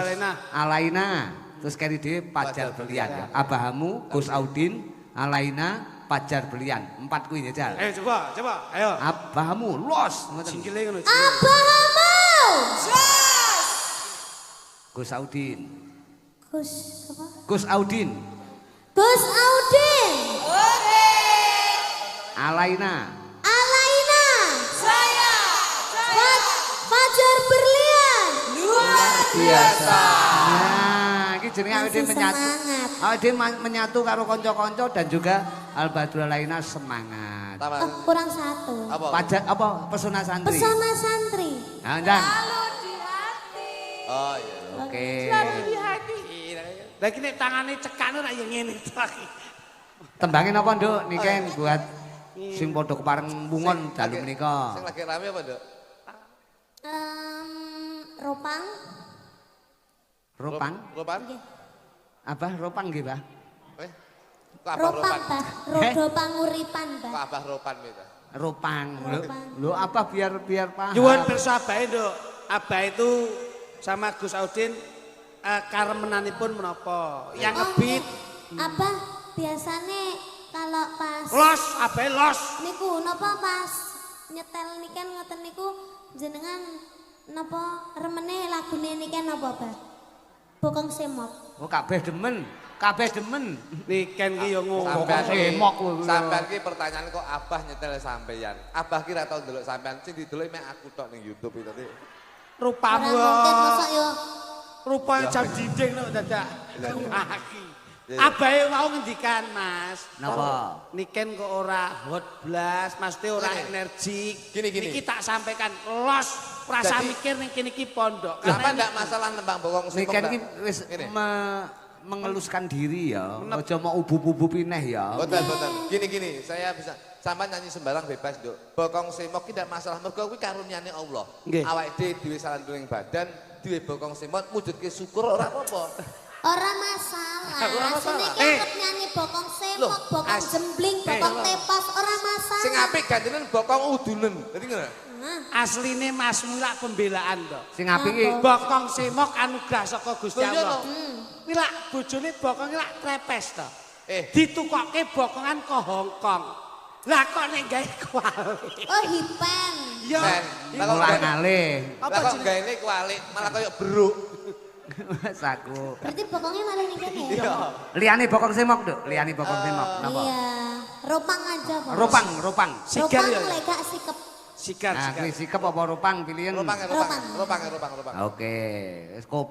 Alaina, terus keri dhewe Pajar Belian ya. Abahamu, Gus Audin, Alaina, Pajar Belian. 4 kuwi ya, Jal. Ayo coba. Ayo. Abahamu los ngoten. Singkile ngono. Abahamu. Gus Audin. Gus apa? Gus Audin. Gus Audin. Alaina. Alaina. Saya. Fajar Berlian. Luar Biasa. Nah, iki jenenge awake dhewe Masih menyatu. semangat. Awake dhewe menyatu karo kanca-kanca dan juga Al-Badrul Alaina semangat. Oh, kurang satu. Apa? Pajak apa pesona santri? Pesona santri. Nah, dan. Lalu di hati. Oh iya. Oke. Lalu di hati. Lah iki nek tangane cekane ra ya ngene to iki. Tembangin apa, Nduk? Niken buat sing padha kepareng bungon dalu menika. Sing lagi rame apa, Dok? Ropang. Ropang? Ropan? Abah ropang nggih, Bah? Kok abah Ropang, ropan? Bah. Rodo panguripan, Kok Bah. abah ropan gitu? Ropang. Ropang. Lho apa biar paham. Nyuwun pirsa Abah Nduk. Abah itu sama Gus Audin karemenanipun menapa? Yang ngebit Abah biasane kalau pas los, Abah los. niku napa pas nyetel niken ngoten niku jenengan napa remene lagune niken napa, Bah? Bokong Semok. Oh, kabeh demen. Niken ki yo ngono. Sampeyan semok kuwi. Sampeyan ki pertanyaan kok abah nyetel sampeyan. Abah ki ra tau ndelok sampeyan, sing didelok mek aku tok ning YouTube itu tadi. Rupamu Ora mungkin mosok yo rupane jam dinding nek dadak. Aki. Abahe mau ngendikan, Mas. Napa? Niken kok ora hot blas, maksudnya ora energik. Gini. Niki tak sampaikan los, rasa Jadi- mikir ning kene iki pondok. Sampeyan ndak masalah nembang bokong sing Niken iki wis mengeluskan diri ya. Aja mau ubub-ubub pineh ya. Boten. Gini, saya bisa sampean nyanyi sembarang bebas, Nduk. Bokong semok ki ndak masalah mergo kuwi karuniane Allah. Nggih. Awake dhewe duwe salanduring badan, duwe bokong semok mujudke syukur ora apa-apa. ora masalah. Ora masalah. Asline ki arep nyanyi bokong semok, bokong jembling, bokong tepas ora masalah. Sing apik gantenen bokong udunen. Dadi ngono. Asline Mas Mula pembelaan to. Sing apik iki Bokong semok anugerah saka Gusti Lho, iya, Allah. no. Kuwi lak bojone bokonge lak trepes to. Ditukokke bokongan ke Hongkong. Lah kok nek gawe kuali. Oh, hipen. Ya. mulai ngalih. Lah kok gaene kualik malah koyo beruk. Saku. Berarti bokongnya malah niken ya? Liyane bokong semok, Nduk. Liyane bokong semok. Napa? Iya. Ropang aja, Pak. Ropang. Sigar ya. Ropang lek gak sikep. Sigar. Nah, kuwi sikep apa ropang pilihan. Ropang. Oke, wis koplo.